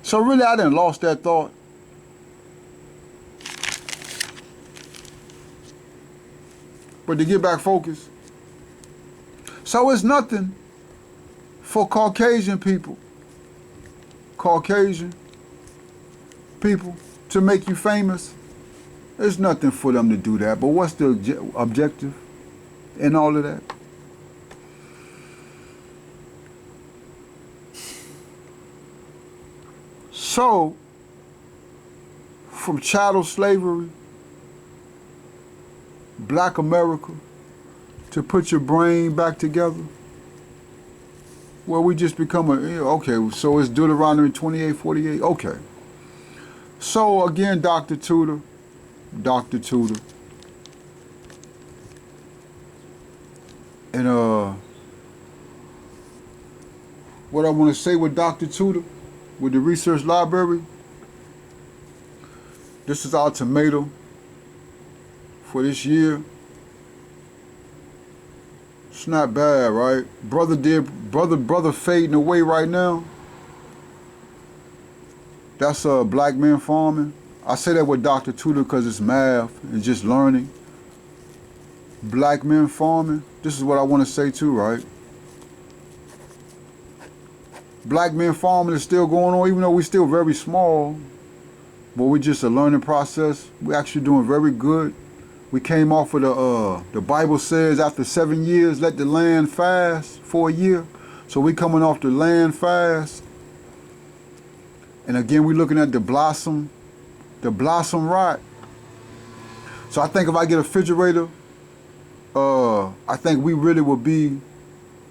So really, I done lost that thought. But to get back focused. So it's nothing for Caucasian people to make you famous. There's nothing for them to do that. But what's the objective in all of that? So, from chattel slavery, black America, to put your brain back together, well, we just become okay, so it's Deuteronomy 28:48, okay. So, again, Dr. Tutor. And, what I want to say with Dr. Tutor, with the research library, this is our tomato for this year. It's not bad, right? Brother fading away right now. That's black men farming. I say that with Dr. Tutor because it's math and just learning. Black men farming. This is what I want to say too, right? Black men farming is still going on, even though we're still very small. But we're just a learning process. We're actually doing very good. We came off of the Bible says after 7 years, let the land fast for a year. So we coming off the land fast. And again, we're looking at the blossom rot. So I think if I get a refrigerator, I think we really will be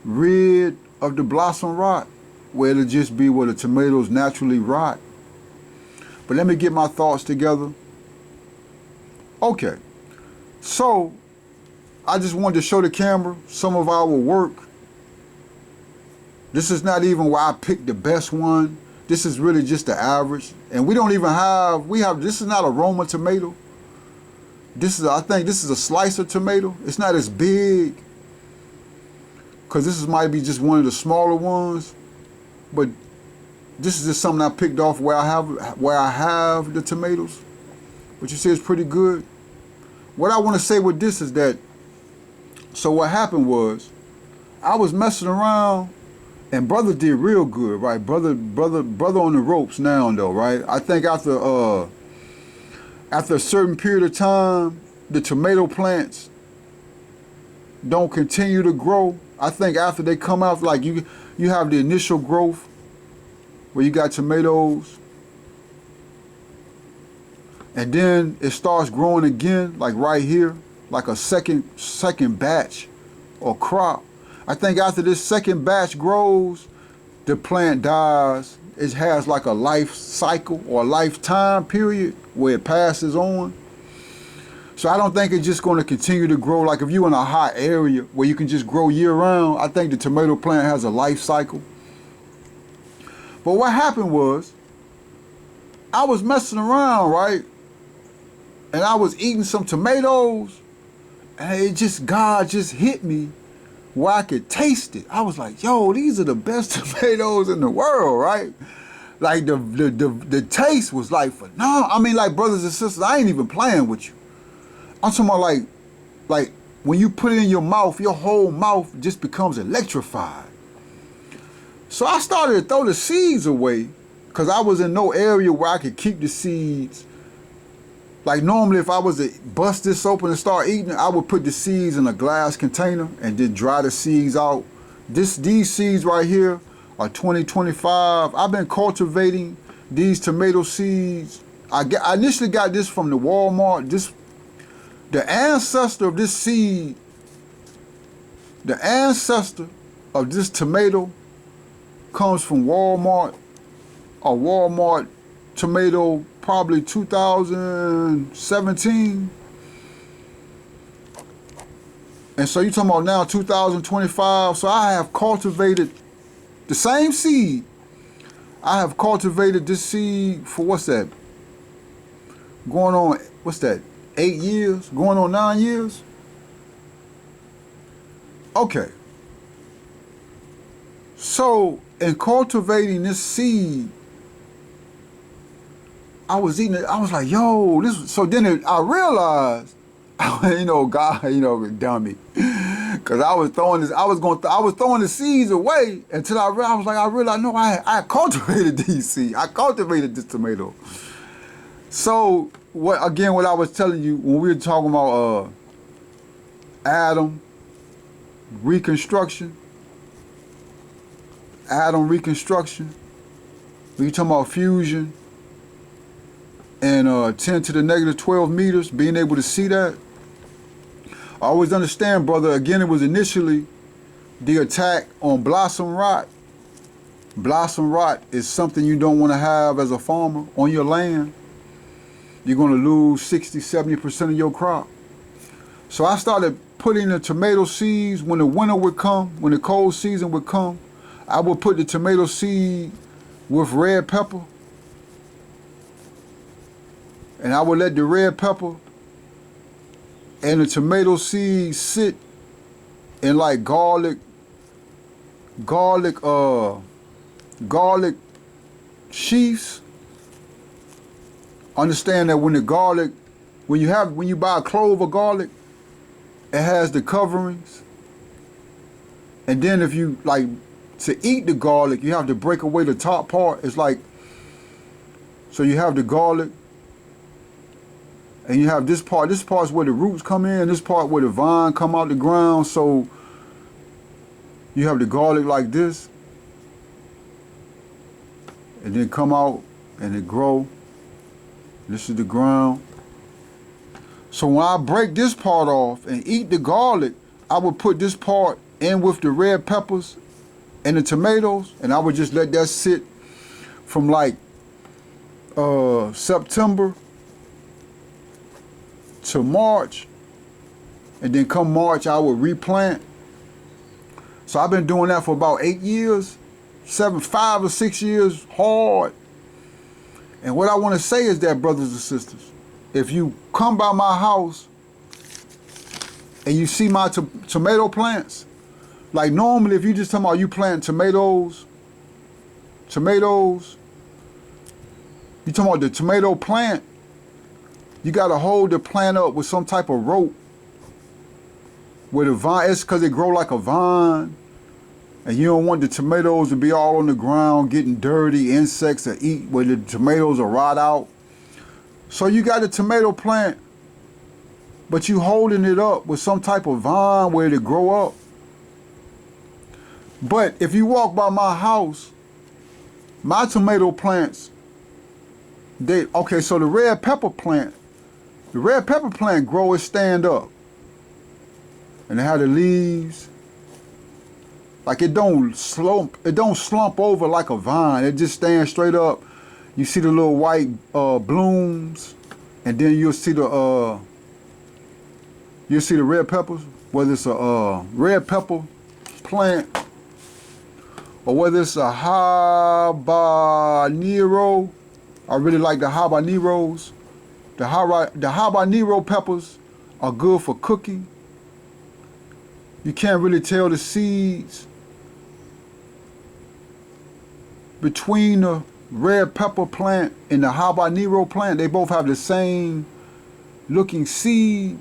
rid of the blossom rot, where it'll just be where the tomatoes naturally rot. But let me get my thoughts together. Okay. So, I just wanted to show the camera some of our work. This is not even where I picked the best one. This is really just the average. And we don't even have, this is not a Roma tomato. I think this is a slicer tomato. It's not as big, because might be just one of the smaller ones. But this is just something I picked off where I have the tomatoes, but you see it's pretty good. What I want to say with this is that, so what happened was, I was messing around, and brother did real good, right? Brother on the ropes now, though, right? I think after a certain period of time, the tomato plants don't continue to grow. I think after they come out, like you have the initial growth where you got tomatoes, and then it starts growing again, like right here, like a second batch or crop. I think after this second batch grows, the plant dies. It has like a life cycle or a lifetime period where it passes on. So I don't think it's just going to continue to grow. Like if you're in a hot area where you can just grow year round, I think the tomato plant has a life cycle. But what happened was, I was messing around, right? And I was eating some tomatoes, and God just hit me where I could taste it. I was like, yo, these are the best tomatoes in the world, right? Like the taste was like phenomenal. I mean, like, brothers and sisters, I ain't even playing with you. I'm talking about like when you put it in your mouth, your whole mouth just becomes electrified. So I started to throw the seeds away because I was in no area where I could keep the seeds. Like normally if I was to bust this open and start eating it, I would put the seeds in a glass container and then dry the seeds out. These seeds right here are 2025. I've been cultivating these tomato seeds. I initially got this from the Walmart. The ancestor of this seed, the ancestor of this tomato comes from Walmart, a Walmart tomato, probably 2017. And so you're talking about now 2025. So I have cultivated the same seed. I have cultivated this seed for what's that? Going on, 8 years? Going on 9 years? Okay. So in cultivating this seed, I was eating it. I was like, yo, this. So then I realized, God, dummy, because I was throwing the seeds away until I realized, no, I cultivated these seeds. I cultivated this tomato. So what I was telling you when we were talking about atom reconstruction, we were talking about fusion and 10 to the negative 12 meters, being able to see that. I always understand, brother, again, it was initially the attack on blossom rot. Blossom rot is something you don't want to have as a farmer on your land. You're going to lose 60-70% of your crop. So I started putting the tomato seeds when the winter would come, when the cold season would come. I would put the tomato seed with red pepper, and I would let the red pepper and the tomato seed sit in like garlic sheaths. Understand that when you buy a clove of garlic, it has the coverings. And then if you to eat the garlic, you have to break away the top part. It's like, so you have the garlic, and you have this part. This part's where the roots come in. This part where the vine come out the ground. So you have the garlic like this, and then come out and it grow. This is the ground. So when I break this part off and eat the garlic, I would put this part in with the red peppers and the tomatoes, and I would just let that sit from September to March, and then come March I would replant. So I've been doing that for about 8 years, 5 or 6 years hard. And what I want to say is that, brothers and sisters, if you come by my house and you see my tomato plants, like normally if you just talking about you planting tomatoes, You talking about the tomato plant? You got to hold the plant up with some type of rope. With a vine, it's because it grow like a vine. And you don't want the tomatoes to be all on the ground, getting dirty, insects to eat, where the tomatoes will rot out. So you got a tomato plant, but you holding it up with some type of vine where it grow up. But if you walk by my house, my tomato plants, okay, so the red pepper plant grow and stand up. And it have the leaves. Like it don't slump over like a vine. It just stands straight up. You see the little white blooms, and then you'll see the red peppers, whether it's a red pepper plant or whether it's a habanero. I really like the habaneros. The habanero peppers are good for cooking. You can't really tell the seeds between the red pepper plant and the habanero plant. They both have the same looking seed.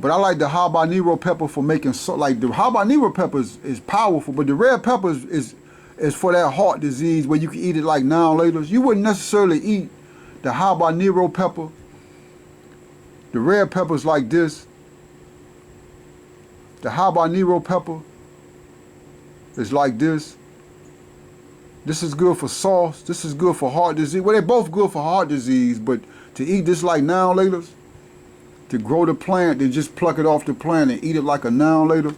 But I like the habanero pepper for making, like the habanero pepper is powerful, but the red pepper is for that heart disease where you can eat it like now and later. You wouldn't necessarily eat the habanero pepper. The red pepper's like this. The habanero pepper is like this. This is good for sauce. This is good for heart disease. Well, they're both good for heart disease, but to eat this like now and later, to grow the plant, then just pluck it off the plant and eat it like a now and later.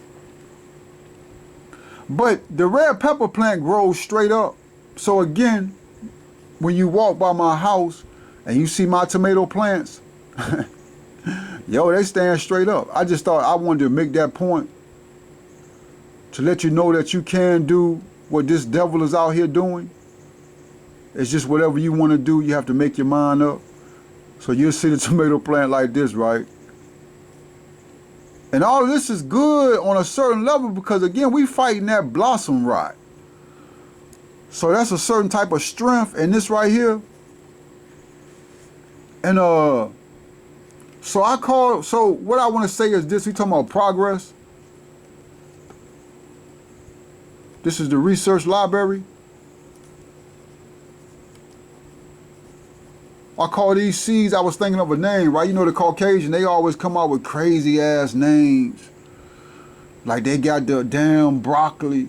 But the red pepper plant grows straight up. So again, when you walk by my house and you see my tomato plants, yo, they stand straight up. I just thought I wanted to make that point to let you know that you can do what this devil is out here doing. It's just whatever you want to do, you have to make your mind up. So you'll see the tomato plant like this, right? And all of this is good on a certain level because, again, we fighting that blossom rot. So that's a certain type of strength in this right here. And so what I want to say is this. We talking about progress. This is the research library. I call these seeds, I was thinking of a name, right? You know the Caucasian, they always come out with crazy ass names. Like they got the damn broccoli,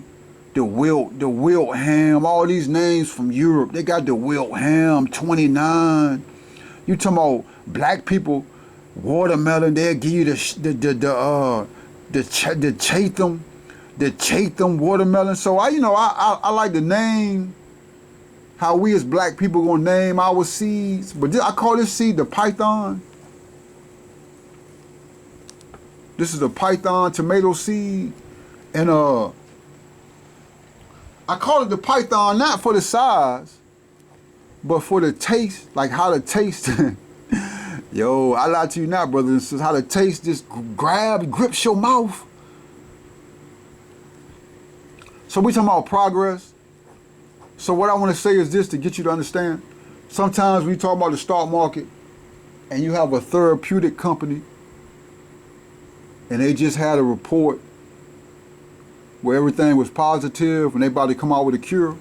the wilt ham, all these names from Europe. They got the wilt ham 29. You talking about black people, watermelon, they'll give you the Chatham watermelon. So I like the name, how we as black people gonna name our seeds. But I call this seed the python. This is a python tomato seed. And I call it the python not for the size, but for the taste, like how the taste. Yo, I lie to you not, brothers and sisters, how the taste just grips your mouth. So we talking about progress. So what I want to say is this to get you to understand. Sometimes we talk about the stock market and you have a therapeutic company and they just had a report where everything was positive and they about to come out with a cure.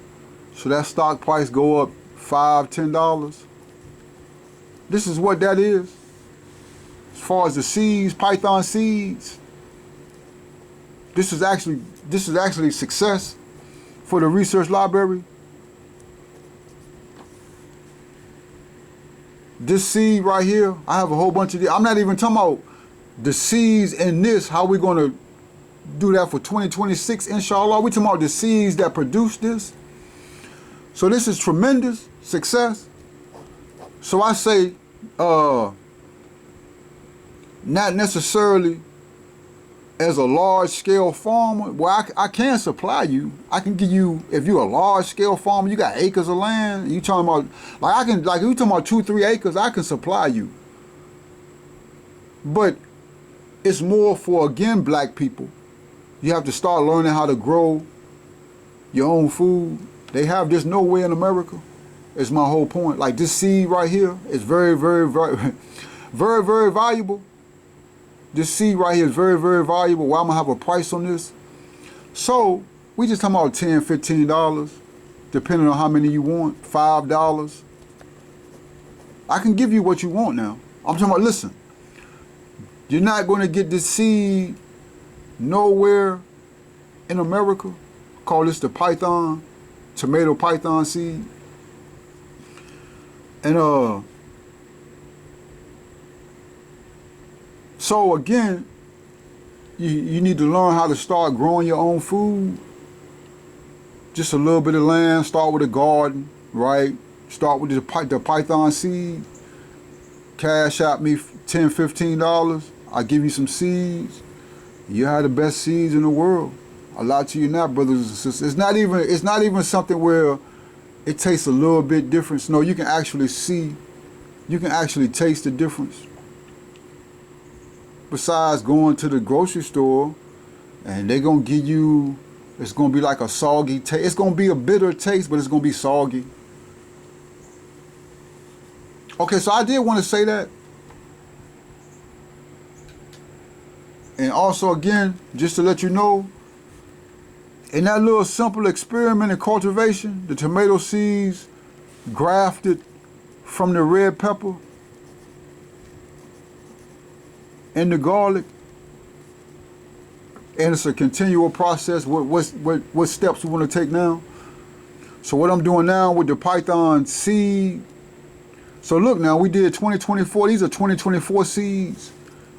So that stock price go up $5, $10. This is what that is. As far as the seeds, python seeds, this is actually success for the research library. This seed right here, I have a whole bunch of these. I'm not even talking about the seeds in this, how we're going to do that for 2026, inshallah. We're talking about the seeds that produce this. So this is tremendous success. So I say, not necessarily as a large-scale farmer. Well, I can supply you. I can give you, if you're a large-scale farmer, you got acres of land. You talking about, if you talking about 2-3 acres, I can supply you. But it's more for, again, black people. You have to start learning how to grow your own food. They have this nowhere in America. is my whole point. Like this seed right here is very, very, very, very, very valuable. This seed right here is very, very valuable. Why I'm gonna have a price on this? So we just talking about $10, $15, depending on how many you want. $5. I can give you what you want now. I'm talking about, listen, you're not gonna get this seed nowhere in America. Call this the python, tomato python seed. And so again, you need to learn how to start growing your own food. Just a little bit of land, start with a garden, right? Start with the python seed. Cash out me $10, $15. I'll give you some seeds. You have the best seeds in the world. I lie to you now, brothers and sisters. It's not even something where it tastes a little bit different. No, you can actually see, you can actually taste the difference. Besides going to the grocery store and they're gonna give you, it's gonna be like a soggy taste. It's gonna be a bitter taste, but it's gonna be soggy. Okay, so I did want to say that. And also again, just to let you know, in that little simple experiment in cultivation, the tomato seeds grafted from the red pepper and the garlic, and it's a continual process. What steps we want to take now? So what I'm doing now with the python seed. So look now, we did 2024. These are 2024 seeds.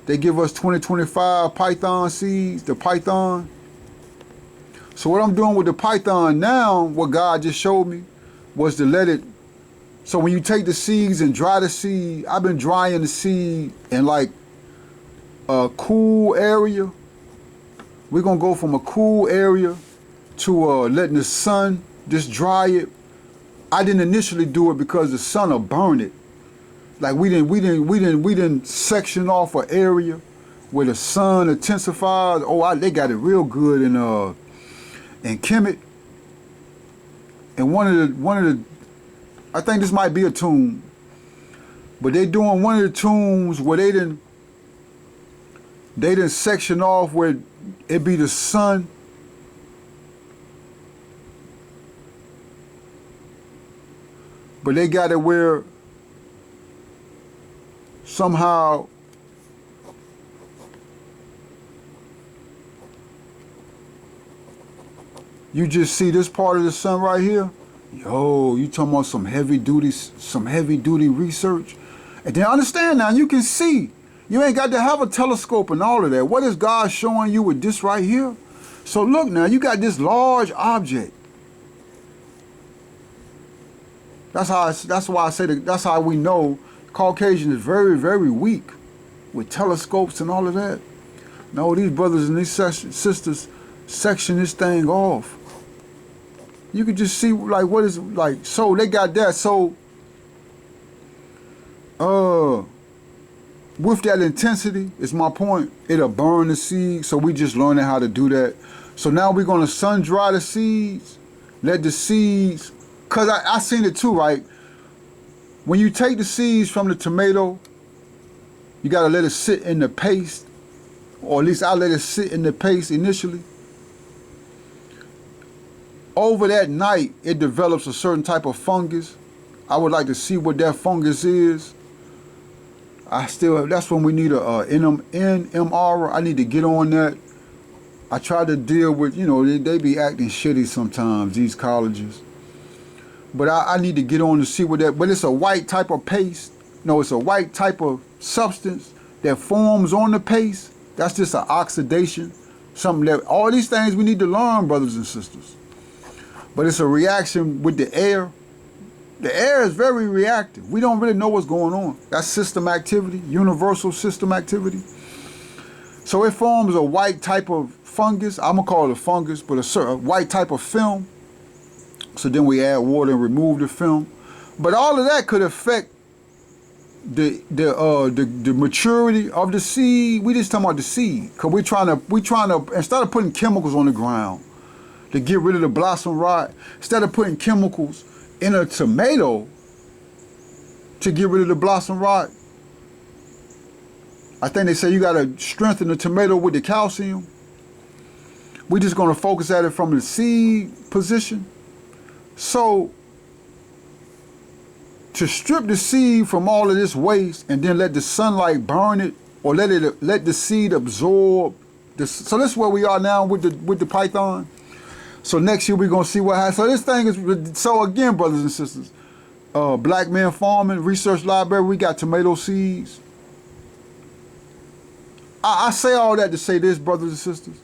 They give us 2025 python seeds, the python. So what I'm doing with the python now, what God just showed me, was to let it, so when you take the seeds and dry the seed, I've been drying the seed in like a cool area. We're gonna go from a cool area to letting the sun just dry it. I didn't initially do it because the sun will burn it. Like we didn't section off an area where the sun intensifies. Oh, they got it real good in Kemet. And one of the, I think this might be a tomb, but they doing one of the tombs where they didn't section off where it be the sun. But they got it where somehow you just see this part of the sun right here. Yo, you talking about some heavy duty research. And then understand now, you can see. You ain't got to have a telescope and all of that. What is God showing you with this right here? So look now, you got this large object. That's why I say that's how we know Caucasian is very, very weak with telescopes and all of that. No, these brothers and these sisters section this thing off. You could just see like what is like. So they got that. So with that intensity, is my point. It'll burn the seed. So we just learning how to do that. So now we're gonna sun dry the seeds. Let the seeds, cause I seen it too, right? When you take the seeds from the tomato, you gotta let it sit in the paste, or at least I let it sit in the paste initially. Over that night, it develops a certain type of fungus. I would like to see what that fungus is. That's when we need a NMR. I need to get on that. I try to deal with, they be acting shitty sometimes, these colleges. But I need to get on to see what that, but it's a white type of paste. No, it's a white type of substance that forms on the paste. That's just an oxidation. Something that, all these things we need to learn, brothers and sisters. But it's a reaction with the air. The air is very reactive. We don't really know what's going on. That's system activity, universal system activity. So it forms a white type of fungus. I'm gonna call it a fungus, but a white type of film. So then we add water and remove the film. But all of that could affect the maturity of the seed. We just talking about the seed, cause we trying to instead of putting chemicals on the ground to get rid of the blossom rot, instead of putting chemicals in a tomato to get rid of the blossom rot. I think they say you got to strengthen the tomato with the calcium. We're just going to focus at it from the seed position. So, to strip the seed from all of this waste and then let the sunlight burn it, or let the seed absorb this. So this is where we are now with the python. So next year we're going to see what happens. So this thing is, so again, brothers and sisters, Black Men Farming Research Library, we got tomato seeds. I say all that to say this, brothers and sisters.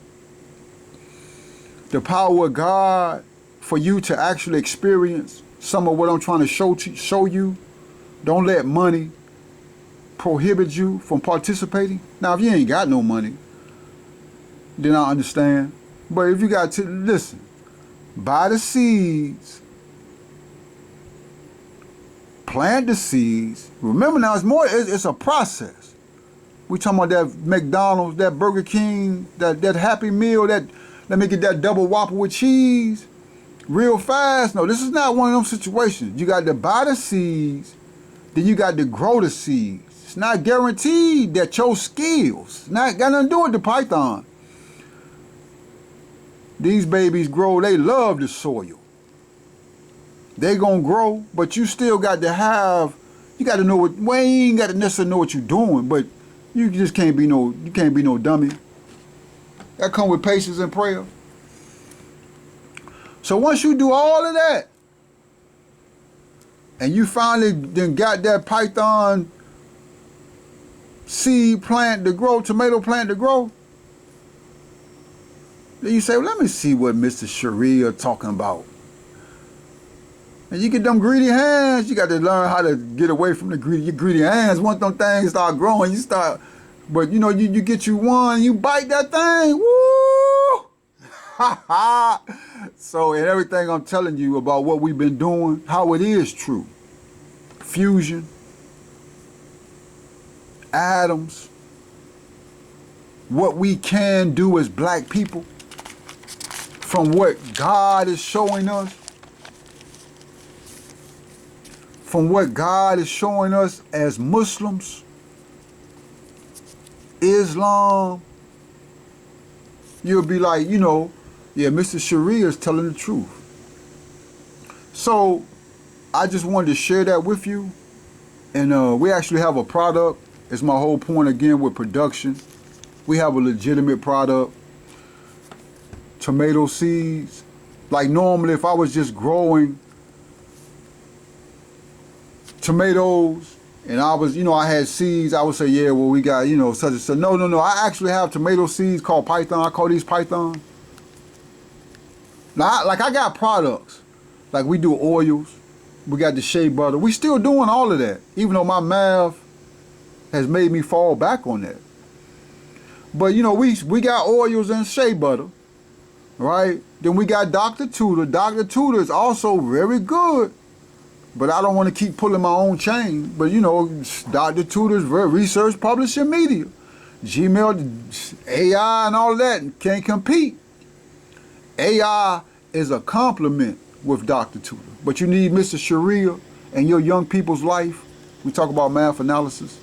The power of God for you to actually experience some of what I'm trying to show you. Don't let money prohibit you from participating. Now, if you ain't got no money, then I understand. But if you got to, listen, buy the seeds, plant the seeds. Remember now, it's a process. We talking about that McDonald's, that Burger King, that Happy Meal, that let me get that double Whopper with cheese real fast. No, this is not one of them situations. You got to buy the seeds, then you got to grow the seeds. It's not guaranteed that your skills, not got nothing to do with the python. These babies grow, they love the soil. They gonna grow, but you still got to have, you got to know what, well, you ain't got to necessarily know what you're doing, but you just can't be no dummy. That come with patience and prayer. So once you do all of that, and you finally then got that python seed plant to grow, tomato plant to grow, then you say, well, let me see what Mr. Sharia talking about. And you get them greedy hands, you got to learn how to get away from your greedy hands. Once them things start growing, you start, but you know, you get you one, you bite that thing, woo! So, and everything I'm telling you about what we've been doing, how it is true. Fusion, atoms, what we can do as black people, from what God is showing us, from what God is showing us as Muslims, Islam, you'll be like, you know, yeah, Mr. Sharia is telling the truth. So I just wanted to share that with you. And we actually have a product. It's my whole point again with production. We have a legitimate product. Tomato seeds. Like normally if I was just growing tomatoes and I was, you know, I had seeds, I would say, yeah, well, we got, you know, such and such. No. I actually have tomato seeds called python. I call these python. Now, I got products. Like we do oils. We got the shea butter. We still doing all of that, even though my math has made me fall back on that. But, you know, we got oils and shea butter, right? Then we got Dr. Tutor. Dr. Tutor is also very good. But I don't want to keep pulling my own chain. But, you know, Dr. Tutor's research, publishing, media. Gmail, AI and all that can't compete. AI is a complement with Dr. Tutor. But you need Mr. Sharia in your young people's life. We talk about math analysis.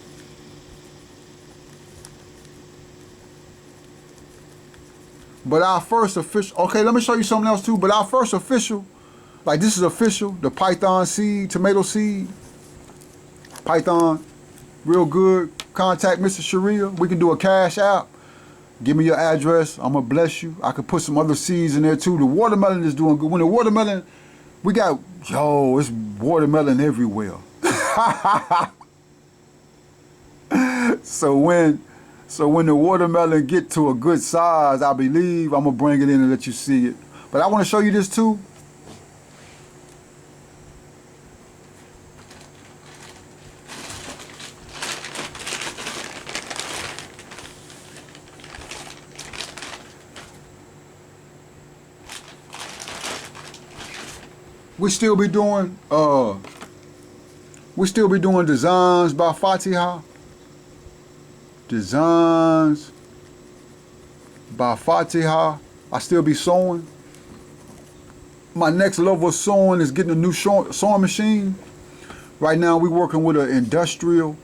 But our first official, okay, let me show you something else too. But our first official, like this is official, the python seed, tomato seed, python, real good. Contact Mr. Sharia. We can do a cash app. Give me your address. I'm going to bless you. I could put some other seeds in there too. The watermelon is doing good. When the watermelon, we got, it's watermelon everywhere. So when the watermelon get to a good size, I believe I'm going to bring it in and let you see it. But I want to show you this too. We still be doing designs by Fatiha. Designs by Fatiha. I still be sewing. my next level of sewing is getting a new sewing machine. Right now we working with an industrial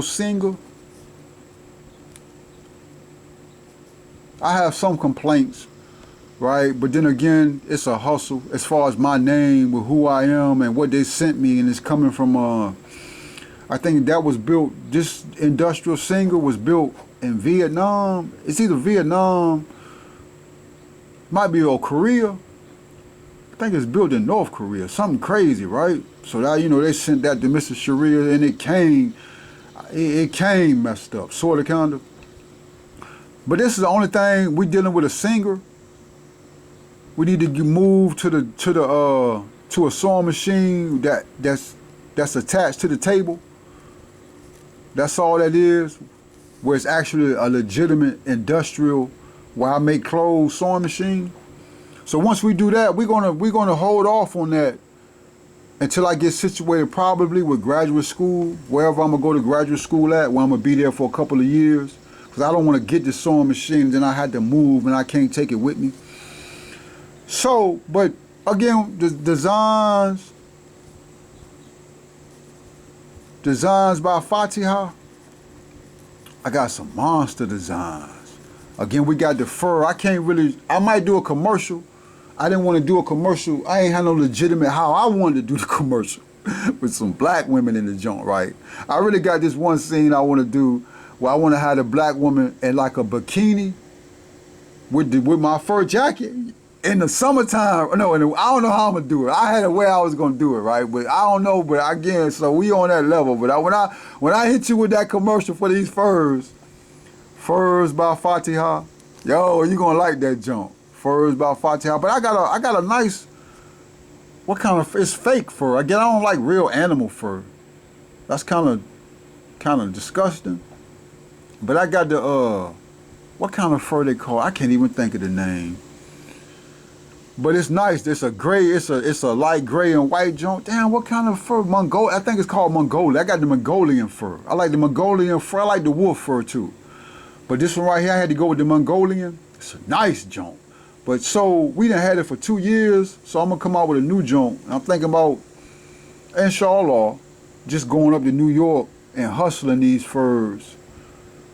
singer. I have some complaints, right? But then again, it's a hustle as far as my name with who I am and what they sent me, and it's coming from I think that was built, this industrial singer was built in Vietnam. It's either Vietnam, might be, or Korea. I think it's built in North Korea, something crazy, right? So that, you know, they sent that to Mr. Sharia, and it came messed up, sort of, kind of. But this is the only thing, we dealing with a singer. We need to move to a sewing machine that's attached to the table. That's all that is, where it's actually a legitimate industrial, where I make clothes, sewing machine. So once we do that, we're gonna hold off on that until I get situated, probably with graduate school, wherever I'm gonna go to graduate school at, where I'm gonna be there for a couple of years, because I don't want to get the sewing machine, then I had to move and I can't take it with me. So, but again, the designs by Fatiha, I got some monster designs. Again, we got the fur. I might do a commercial. I didn't want to do a commercial. I ain't had no legitimate how I wanted to do the commercial with some black women in the joint, right? I really got this one scene I want to do where I want to have a black woman in like a bikini with my fur jacket in the summertime. No, I don't know how I'm gonna do it. I had a way I was gonna do it, right? But I don't know. But again, so we on that level. But when I hit you with that commercial for these furs by Fatiha, yo, you gonna like that junk. Furs by Fatiha. But I got a nice, what kind of, it's fake fur. Again, I don't like real animal fur. That's kind of disgusting. But I got the what kind of fur they call? I can't even think of the name. But it's nice. It's a gray. It's a light gray and white junk. Damn, what kind of fur? I think it's called Mongolia. I got the Mongolian fur. I like the Mongolian fur. I like the wolf fur too. But this one right here, I had to go with the Mongolian. It's a nice junk. But so we done had it for 2 years. So I'm gonna come out with a new junk. I'm thinking about, inshallah, just going up to New York and hustling these furs.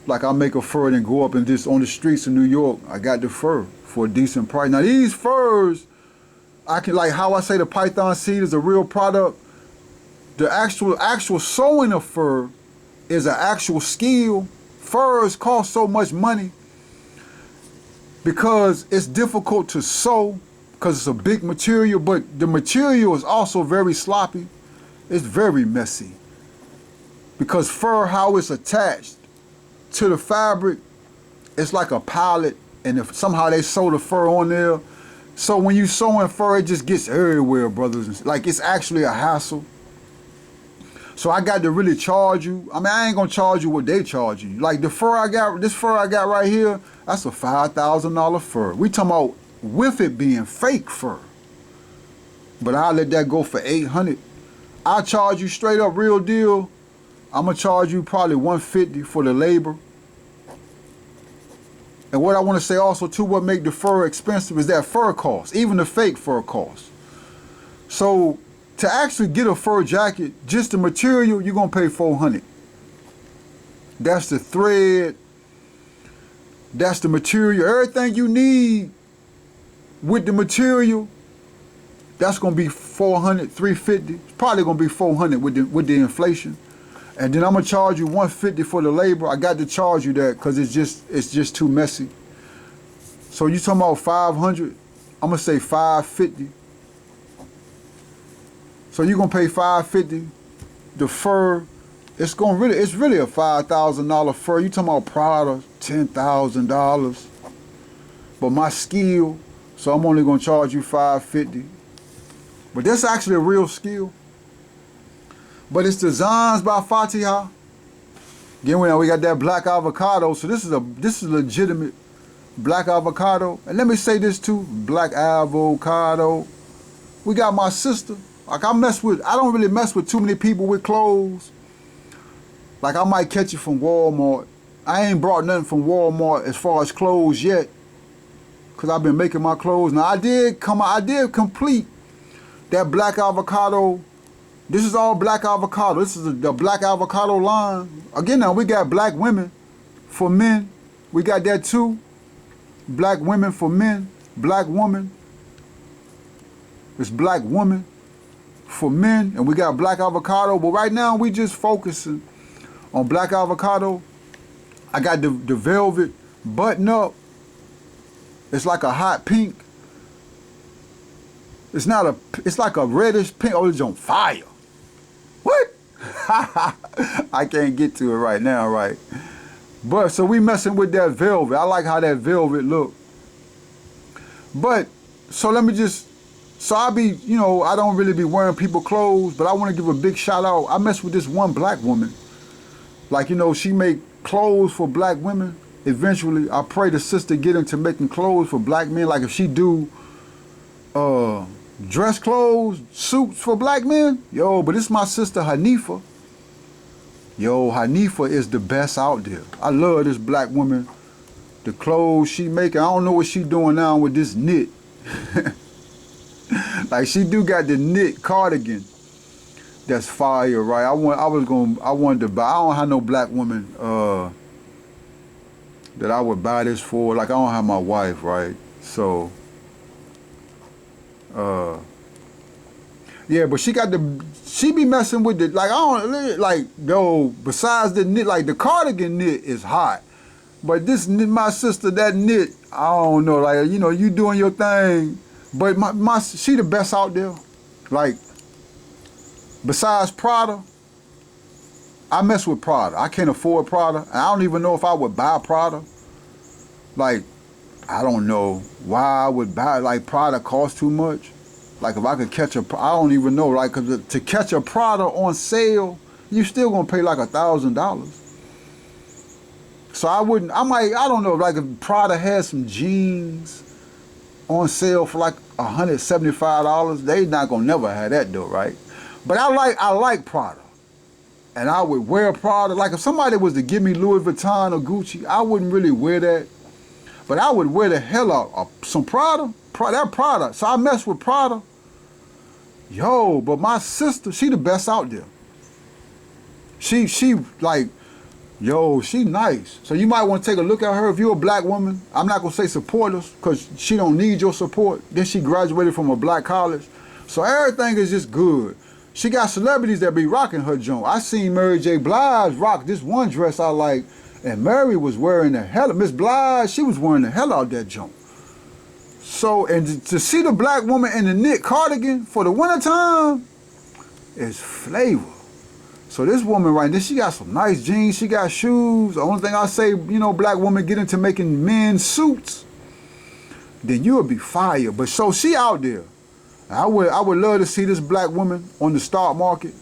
Like I make a fur and go up and just on the streets of New York, I got the fur for a decent price. Now these furs, I can, like how I say the python seed is a real product, the actual sewing of fur is an actual skill. Furs cost so much money because it's difficult to sew because it's a big material, but the material is also very sloppy. It's very messy because fur, how it's attached to the fabric, it's like a pallet, and if somehow they sew the fur on there, so when you sewing fur, it just gets everywhere, brothers. Like, it's actually a hassle. So I got to really charge you. I mean, I ain't gonna charge you what they charge you. Like this fur I got right here, that's a $5,000 fur. We talking about with it being fake fur. But I'll let that go for $800. I'll charge you straight up real deal. I'm gonna charge you probably $150 for the labor. And what I want to say also too, what make the fur expensive is that fur cost, even the fake fur cost. So to actually get a fur jacket, just the material, you're gonna pay $400. That's the thread, that's the material, everything you need with the material, that's gonna be $400, $350. It's probably gonna be $400 with the inflation. And then I'm gonna charge you $150 for the labor. I got to charge you that because it's just too messy. So you talking about $500? I'm gonna say $550. So you're gonna pay $550. The fur, it's really a $5,000 fur. You talking about Prada, $10,000. But my skill, so I'm only gonna charge you $550. But that's actually a real skill. But it's designs by Fatiha. Again, we got that black avocado. So this is legitimate black avocado. And let me say this too, black avocado. We got my sister. Like I don't really mess with too many people with clothes. Like I might catch it from Walmart. I ain't brought nothing from Walmart as far as clothes yet. because I've been making my clothes. Now I did complete that black avocado. This is all black avocado. This is the black avocado line. Again, now we got black women for men. We got that too. Black women for men. Black woman. It's black woman for men. And we got black avocado. But right now we just focusing on black avocado. I got the velvet button up. It's like a hot pink. It's like a reddish pink. Oh, it's on fire. What? I can't get to it right now, right? But so we messing with that velvet. I like how that velvet look. But so let me just, so I be, you know, I don't really be wearing people clothes, but I want to give a big shout out. I mess with this one black woman. Like, you know, she make clothes for black women. Eventually, I pray the sister get into making clothes for black men. Like if she do dress clothes, suits for black men. Yo, but it's my sister Hanifa. Yo, Hanifa is the best out there. I love this black woman. The clothes she making. I don't know what she doing now with this knit. Like she do got the knit cardigan. That's fire, right? I wanted to buy. I don't have no black woman that I would buy this for. Like I don't have my wife, right? So yeah, but she be messing with it. Like I don't like yo. Besides the knit, like the cardigan knit is hot, but this knit, my sister, that knit, I don't know. Like you know, you doing your thing, but she the best out there. Like besides Prada, I mess with Prada. I can't afford Prada. And I don't even know if I would buy Prada. Like I don't know why I would buy. Like Prada costs too much. Like if I could catch I don't even know. Like 'cause to catch a Prada on sale, you still gonna pay like $1,000. So I don't know. Like if Prada has some jeans on sale for like $175, they not gonna never have that though, right? But I like Prada, and I would wear Prada. Like if somebody was to give me Louis Vuitton or Gucci, I wouldn't really wear that, but I would wear the hell out of some Prada. That Prada. So I mess with Prada. Yo, but my sister, she the best out there. She like, yo, she nice. So you might want to take a look at her. If you're a black woman, I'm not going to say support us because she don't need your support. Then she graduated from a black college. So everything is just good. She got celebrities that be rocking her joint. I seen Mary J. Blige rock this one dress I like, and Mary was wearing the hell, Miss Blige, she was wearing the hell out that joint. So, and to see the black woman in the knit cardigan for the wintertime is flavor. So this woman right there, she got some nice jeans, she got shoes. The only thing I say, you know, black women get into making men's suits, then you'll be fire. But so she out there. I would love to see this black woman on the stock market,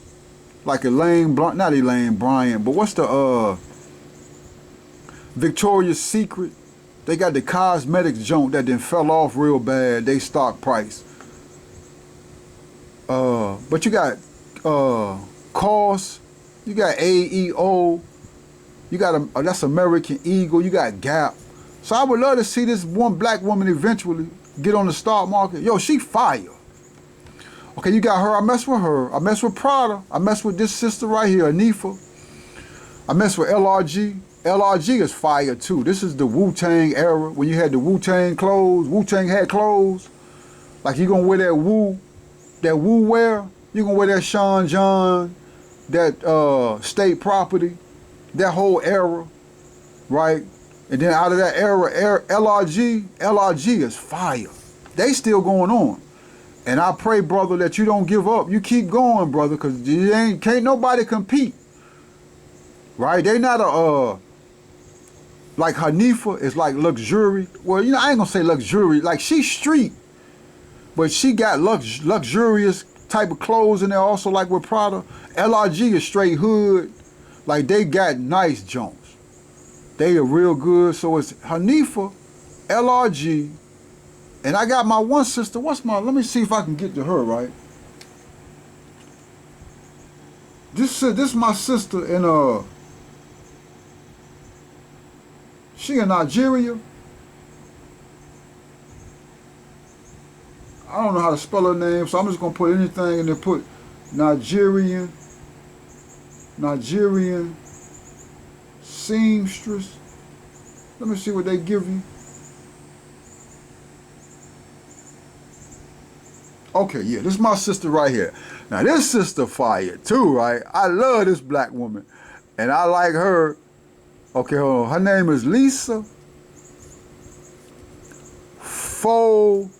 like not Elaine Bryant, but what's the Victoria's Secret? They got the cosmetics joint that then fell off real bad. They stock price. But you got COS, you got AEO, you got that's American Eagle, you got Gap. So I would love to see this one black woman eventually get on the stock market. Yo, she fire. Okay, you got her. I mess with her. I mess with Prada. I mess with this sister right here, Anifa. I mess with LRG. LRG is fire too. This is the Wu-Tang era when you had the Wu-Tang clothes. Wu-Tang had clothes. Like you gonna wear that Wu wear. You gonna wear that Sean John, that State Property, that whole era, right? And then out of that era, LRG is fire. They still going on. And I pray, brother, that you don't give up. You keep going, brother, because can't nobody compete. Right? They not like Hanifa is like luxury. Well, you know, I ain't gonna say luxury. Like she's street, but she got luxurious type of clothes in there also, like with Prada. LRG is straight hood. Like they got nice joints. They are real good. So it's Hanifa, LRG, and I got my one sister. Let me see if I can get to her, right? This my sister in she in Nigeria. I don't know how to spell her name, so I'm just gonna put anything and then put Nigerian seamstress. Let me see what they give you. Okay, yeah, this is my sister right here. Now this sister fire too, right? I love this black woman, and I like her. Okay, hold on. Her name is Lisa Folawio.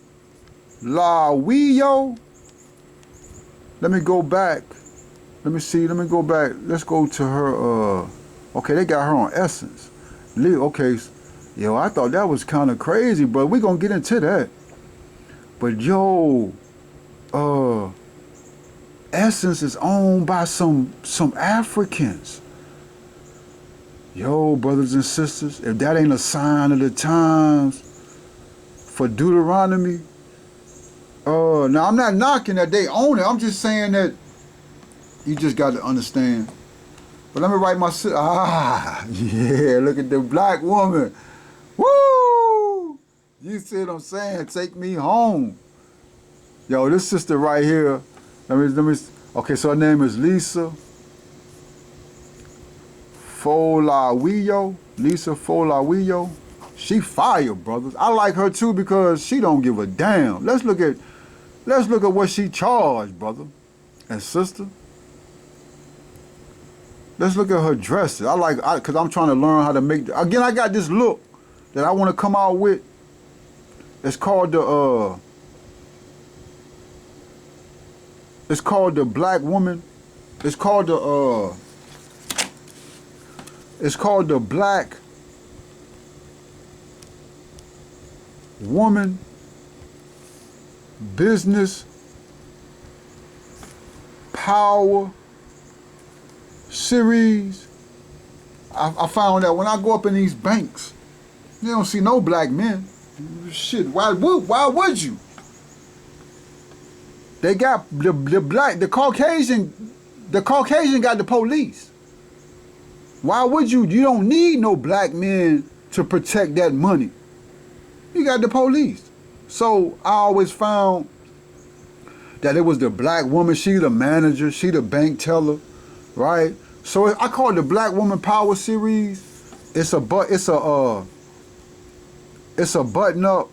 Let me go back. Let me see. Let me go back. Let's go to her. Okay, they got her on Essence. Okay, yo, I thought that was kind of crazy, but we're gonna get into that. But yo, Essence is owned by some Africans. Yo, brothers and sisters, if that ain't a sign of the times for Deuteronomy, now I'm not knocking that they own it. I'm just saying that you just got to understand. But let me write my sister. Yeah, look at the black woman. Woo! You see what I'm saying? Take me home. Yo, this sister right here. Let me. Okay, so her name is Lisa Folawio. Lisa Folawio. She fire, brothers. I like her too because she don't give a damn. Let's look at what she charged, brother and sister. Let's look at her dresses. Cause I'm trying to learn how to make. Again, I got this look that I want to come out with. It's called the It's called the black woman. It's called the black woman business power series. I found that when I go up in these banks, you don't see no black men. Shit, why would you? They got the Caucasian got the police. Why would you? You don't need no black men to protect that money. You got the police. So I always found that it was the black woman, she the manager, she the bank teller, right? So I call it the Black Woman Power Series. It's a button up.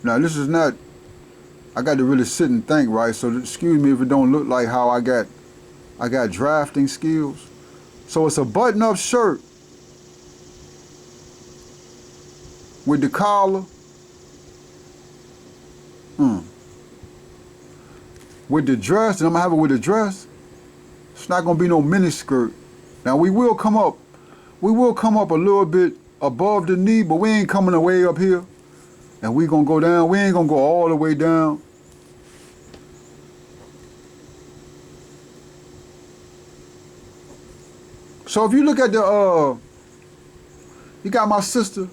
Now this is not, I got to really sit and think, right? So excuse me if it don't look like how I got drafting skills. So it's a button-up shirt with the collar. With the dress, and I'm gonna have it with the dress. It's not gonna be no mini skirt. Now we will come up a little bit above the knee, but we ain't coming way up here. And we gonna go down. We ain't gonna go all the way down. So if you look at the, you got my sister.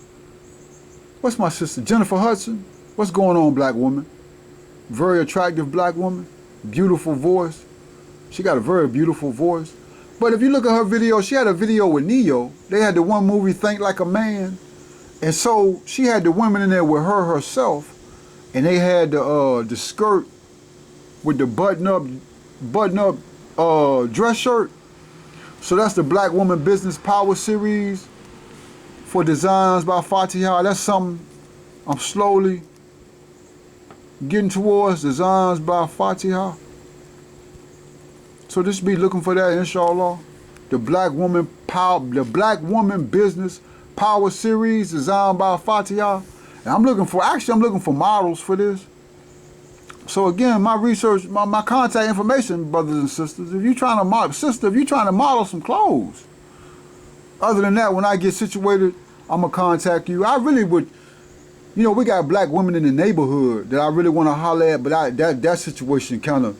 What's my sister? Jennifer Hudson. What's going on, black woman? Very attractive black woman. Beautiful voice. She got a very beautiful voice. But if you look at her video, she had a video with Neo. They had the one movie, Think Like a Man. And so she had the women in there with her herself. And they had the skirt with the button up dress shirt. So that's the Black Woman Business Power Series for designs by Fatiha. That's something I'm slowly getting towards, designs by Fatiha. So just be looking for that, inshallah. The Black Woman Business Power Series, designed by Fatiha. And I'm looking for models for this. So again, my research, my contact information, brothers and sisters, if you're trying to model some clothes. Other than that, when I get situated, I'm gonna contact you. I really would, we got black women in the neighborhood that I really want to holler at, but that situation kind of,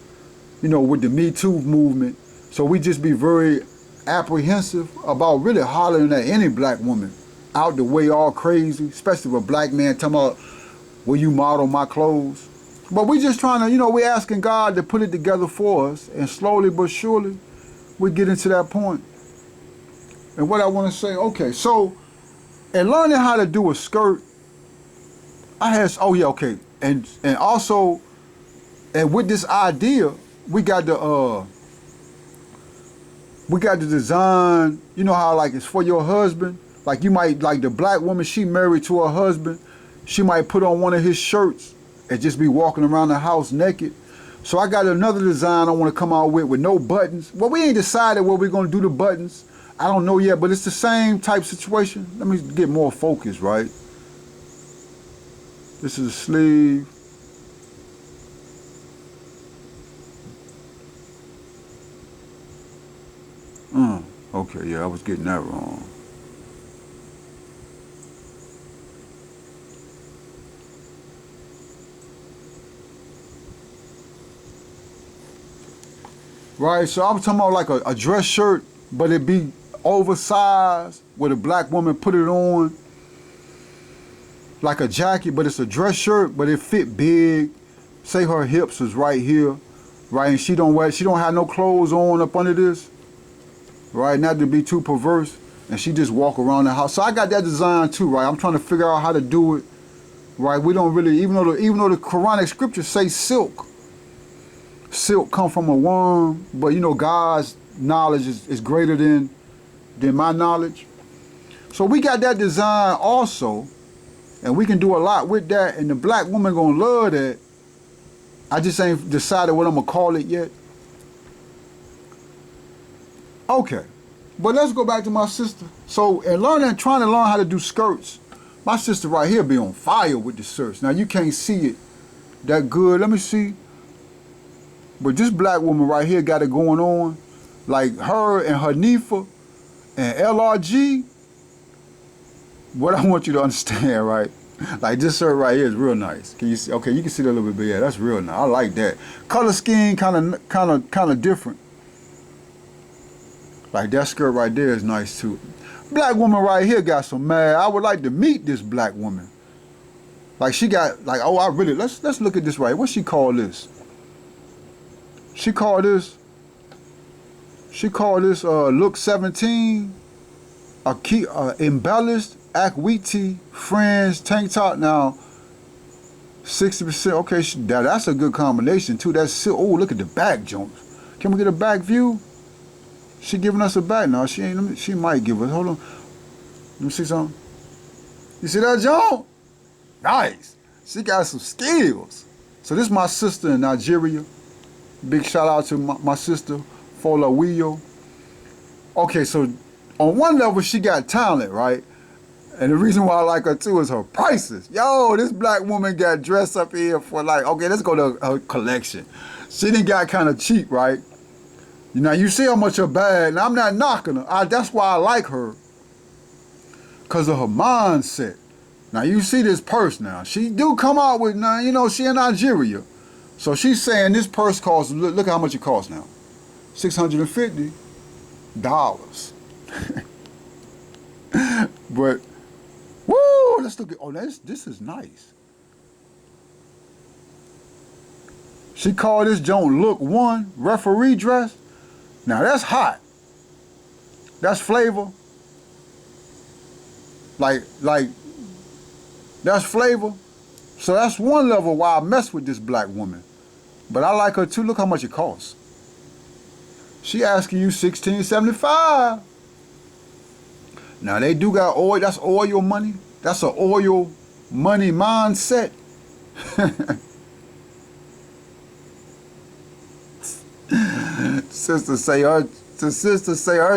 with the Me Too movement. So we just be very apprehensive about really hollering at any black woman out the way all crazy, especially with a black man talking about, will you model my clothes? But we just trying to, we're asking God to put it together for us, and slowly but surely we get into that point. And what I want to say, okay, so in learning how to do a skirt, I had, oh yeah, okay, and also, and with this idea, we got the design. You know how like it's for your husband. Like you might, like the black woman, she married to her husband. She might put on one of his shirts and just be walking around the house naked. So I got another design I want to come out with no buttons. Well, we ain't decided where we're gonna do the buttons. I don't know yet, but it's the same type situation. Let me get more focused, right? This is a sleeve. Okay, yeah, I was getting that wrong. Right, so I'm talking about like a dress shirt, but it be oversized, where the black woman put it on like a jacket, but it's a dress shirt, but it fit big. Say her hips is right here, right, and she don't have no clothes on up under this, right? Not to be too perverse, and she just walk around the house. So I got that design too, right? I'm trying to figure out how to do it, right? We don't really, even though the Quranic scriptures say silk come from a worm, but you know God's knowledge is greater than my knowledge. So we got that design also, and we can do a lot with that, and the black woman gonna love that. I just ain't decided what I'm gonna call it yet. Okay, but let's go back to my sister. So in trying to learn how to do skirts, my sister right here be on fire with the skirts. Now you can't see it that good. Let me see. But this black woman right here got it going on. Like her and Hanifa and LRG. What I want you to understand, right? Like this shirt right here is real nice. Can you see? Okay, you can see that a little bit, but yeah, that's real nice. I like that. Color scheme kind of different. Like that skirt right there is nice too. Black woman right here got some mad. I would like to meet this black woman. Like she got like, oh, I really let's look at this right. What she call this? She called this look 17, a key embellished Akwiti Friends tank top. Now 60%. Okay, that's a good combination too. That's oh, look at the back joints. Can we get a back view? She giving us a back now. She ain't. She might give us. Hold on. Let me see something. You see that joint? Nice. She got some skills. So this is my sister in Nigeria. Big shout out to my sister, Folawiyo. Okay, so on one level, she got talent, right? And the reason why I like her too is her prices. Yo, this black woman got dressed up here for like, okay, let's go to her collection. She done got kind of cheap, right? You know, you see how much her bag, and I'm not knocking her. That's why I like her, because of her mindset. Now, you see this purse now. She do come out with, now, you know, she in Nigeria. So she's saying this purse costs, look at how much it costs now. $650. But, woo, let's look at, oh, this is nice. She called this joint Look 1 referee dress. Now that's hot. That's flavor. Like, that's flavor. So that's one level why I mess with this black woman. But I like her too. Look how much it costs. She asking you $16.75. Now they do got oil. That's oil money. That's an oil money mindset. Sister say her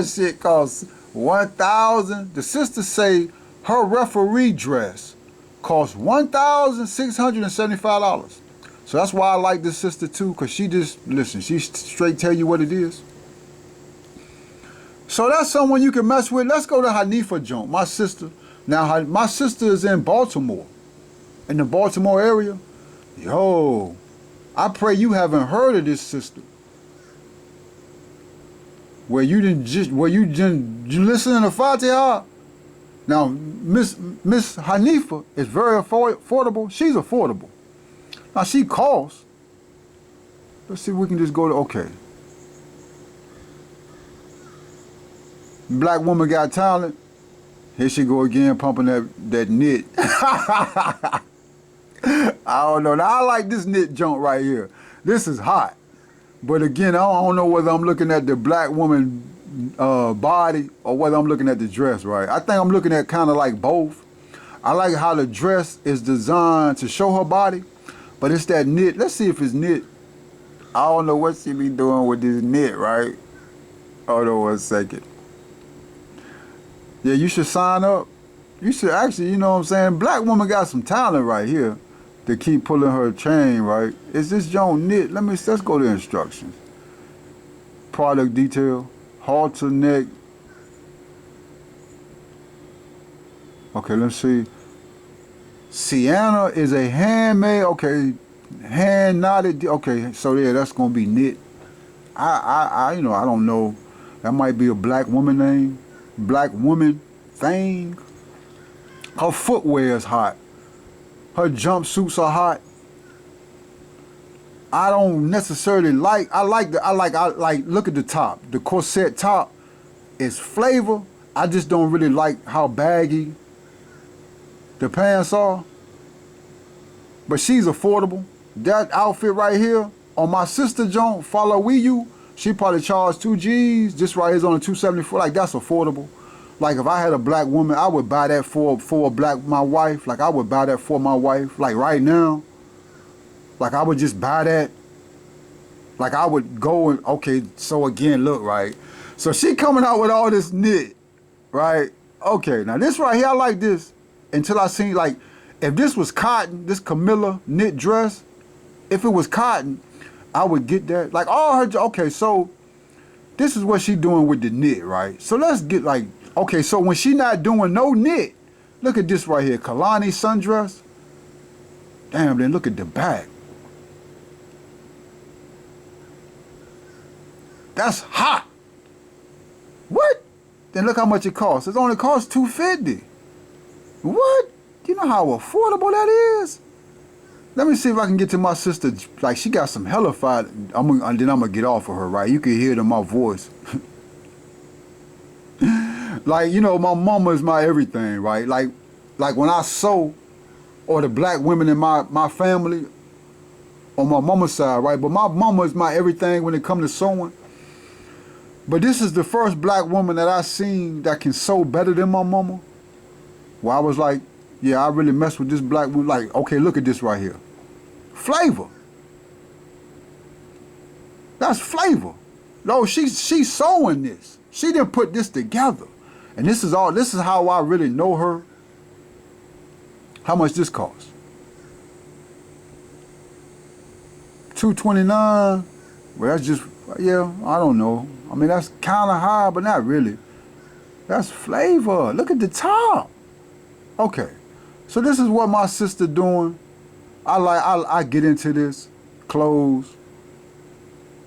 shit costs $1,000. The sister say her referee dress costs $1,675. So that's why I like this sister too, because she just, listen, she straight tell you what it is. So that's someone you can mess with. Let's go to Hanifa joint, my sister. Now, my sister is in Baltimore, in the Baltimore area. Yo, I pray you haven't heard of this sister. Where you listen to Fatiha. Now, Miss Hanifa is very affordable. She's affordable. Now she costs. Let's see if we can just go to, okay. Black woman got talent. Here she go again, pumping that knit. I don't know. Now, I like this knit junk right here. This is hot. But again, I don't know whether I'm looking at the black woman body or whether I'm looking at the dress, right? I think I'm looking at kind of like both. I like how the dress is designed to show her body, but it's that knit. Let's see if it's knit. I don't know what she be doing with this knit, right? Hold on 1 second. Yeah, you should sign up. You should actually, you know what I'm saying? Black woman got some talent right here to keep pulling her chain, right? Is this joint knit? Let's go to instructions. Product detail, halter neck. Okay, let's see. Sienna is a handmade, okay, hand knotted, okay, so yeah, that's gonna be knit. I you know, I don't know. That might be a black woman name. Black woman thing. Her footwear is hot. Her jumpsuits are hot. I don't necessarily like, I like, look at the top. The corset top is flavor. I just don't really like how baggy the pants are. But she's affordable. That outfit right here, on my sister joint, Follow We You, she probably charged 2 G's. This right here's on a 274. Like, that's affordable. Like, if I had a black woman, I would buy that for my wife. Like, I would buy that for my wife. Like, right now. Like, I would just buy that. Like, I would go and, okay, so again, look, right? So she coming out with all this knit, right? Okay, now this right here, I like this. Until I seen, like, if this was cotton, this Camilla knit dress, if it was cotton, I would get that. Like, all her, okay, so this is what she doing with the knit, right? So let's get, like, okay, so when she not doing no knit, look at this right here, Kalani sundress. Damn, then look at the back. That's hot. What? Then look how much it costs. It only costs $250. What? Do you know how affordable that is? Let me see if I can get to my sister. Like, she got some hella fire. Then I'm gonna get off of her, right? You can hear it in my voice. Like, you know, my mama is my everything, right? Like when I sew, or the black women in my family, on my mama's side, right? But my mama is my everything when it comes to sewing. But this is the first black woman that I seen that can sew better than my mama. Well, I was like, yeah, I really mess with this black woman. Like, okay, look at this right here. Flavor. That's flavor. No, she's sewing this. She didn't put this together. And this is how I really know her. How much this costs? $229. Well, that's just, yeah, I don't know. I mean, that's kind of high, but not really. That's flavor. Look at the top. Okay. So this is what my sister doing. I get into this. Clothes.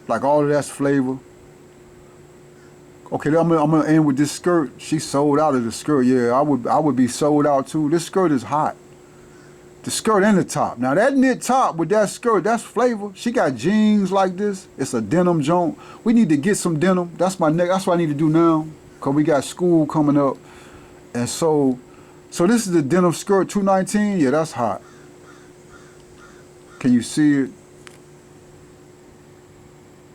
Like, all of that's flavor. Okay, I'm gonna end with this skirt. She sold out of the skirt. Yeah, I would be sold out too. This skirt is hot. The skirt and the top. Now that knit top with that skirt, that's flavor. She got jeans like this. It's a denim joint. We need to get some denim. That's my neck. That's what I need to do now. Cause we got school coming up. And so this is the denim skirt, $219. Yeah, that's hot. Can you see it?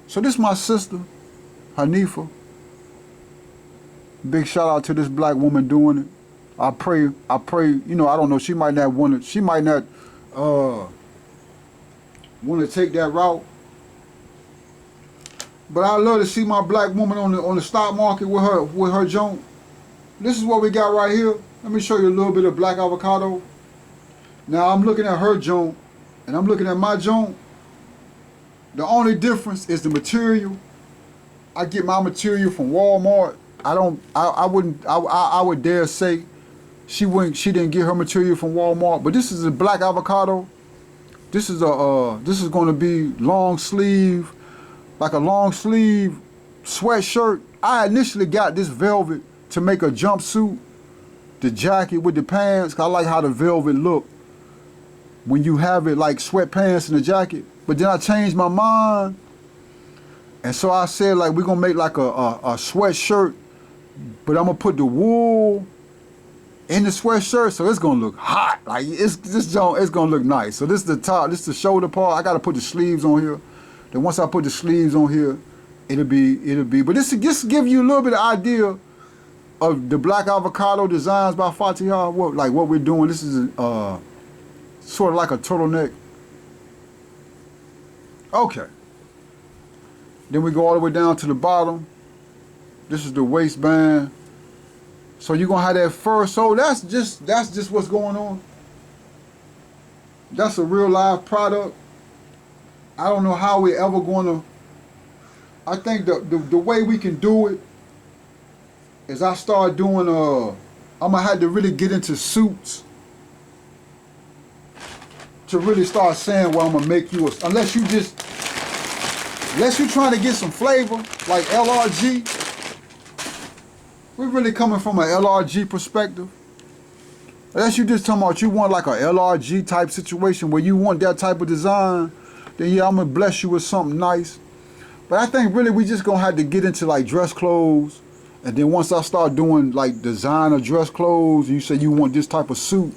So this is my sister, Hanifa. Big shout out to this black woman doing it. I pray, you know, I don't know, she might not want to take that route. But I love to see my black woman on the stock market with her joint. This is what we got right here. Let me show you a little bit of black avocado. Now I'm looking at her joint and I'm looking at my joint. The only difference is the material. I get my material from Walmart. I would dare say she didn't get her material from Walmart, but this is a black avocado. This is going to be long sleeve, like a long sleeve sweatshirt. I initially got this velvet to make a jumpsuit, the jacket with the pants. 'Cause I like how the velvet look when you have it like sweatpants and a jacket. But then I changed my mind, and so I said, like, we're gonna make like a sweatshirt but I'm gonna put the wool in the sweatshirt, so it's gonna look hot. Like it's gonna look nice. So this is the top, this is the shoulder part. I gotta put the sleeves on here. Then once I put the sleeves on here, it'll be. But this just give you a little bit of idea of the Black Avocado designs by Fatiha. What we're doing. This is sort of like a turtleneck. Okay. Then we go all the way down to the bottom. This is the waistband. So you're gonna have that fur. So that's just what's going on. That's a real live product. I don't know how we're ever gonna. I think the way we can do it is I start doing I'm gonna have to really get into suits to really start saying, well, I'm gonna make you unless you're trying to get some flavor like LRG. We're really coming from an LRG perspective. Unless you just talking about you want like a LRG type situation where you want that type of design, then yeah, I'm gonna bless you with something nice. But I think really we just gonna have to get into like dress clothes, and then once I start doing like designer dress clothes, you say you want this type of suit,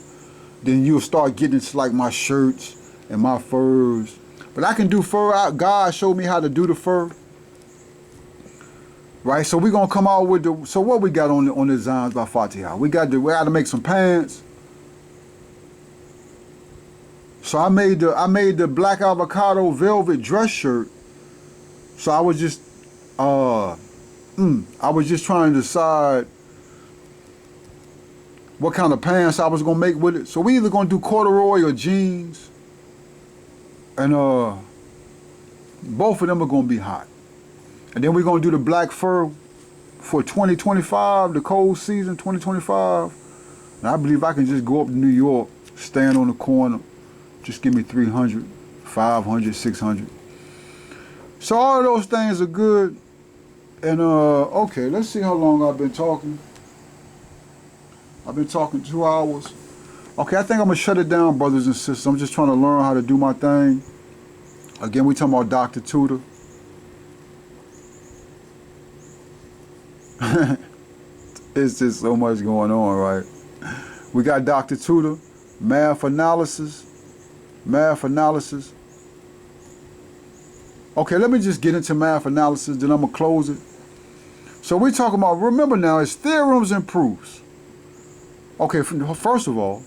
then you'll start getting into like my shirts and my furs. But I can do fur. God showed me how to do the fur. Right, so we're gonna come out with the. So what we got on the designs by Fatiha? We got to make some pants. So I made the Black Avocado velvet dress shirt. So I was just trying to decide what kind of pants I was gonna make with it. So we either gonna do corduroy or jeans, and both of them are gonna be hot. And then we're going to do the black fur for 2025, the cold season, 2025. And I believe I can just go up to New York, stand on the corner, just give me 300, 500, 600. So all of those things are good. And, okay, let's see how long I've been talking. I've been talking 2 hours. Okay, I think I'm going to shut it down, brothers and sisters. I'm just trying to learn how to do my thing. Again, we talking about Dr. Tutor. It's just so much going on, right? We got Dr. Tutor, math analysis. Okay, let me just get into math analysis, then I'm going to close it. So we're talking about, remember now, it's theorems and proofs. Okay, first of all,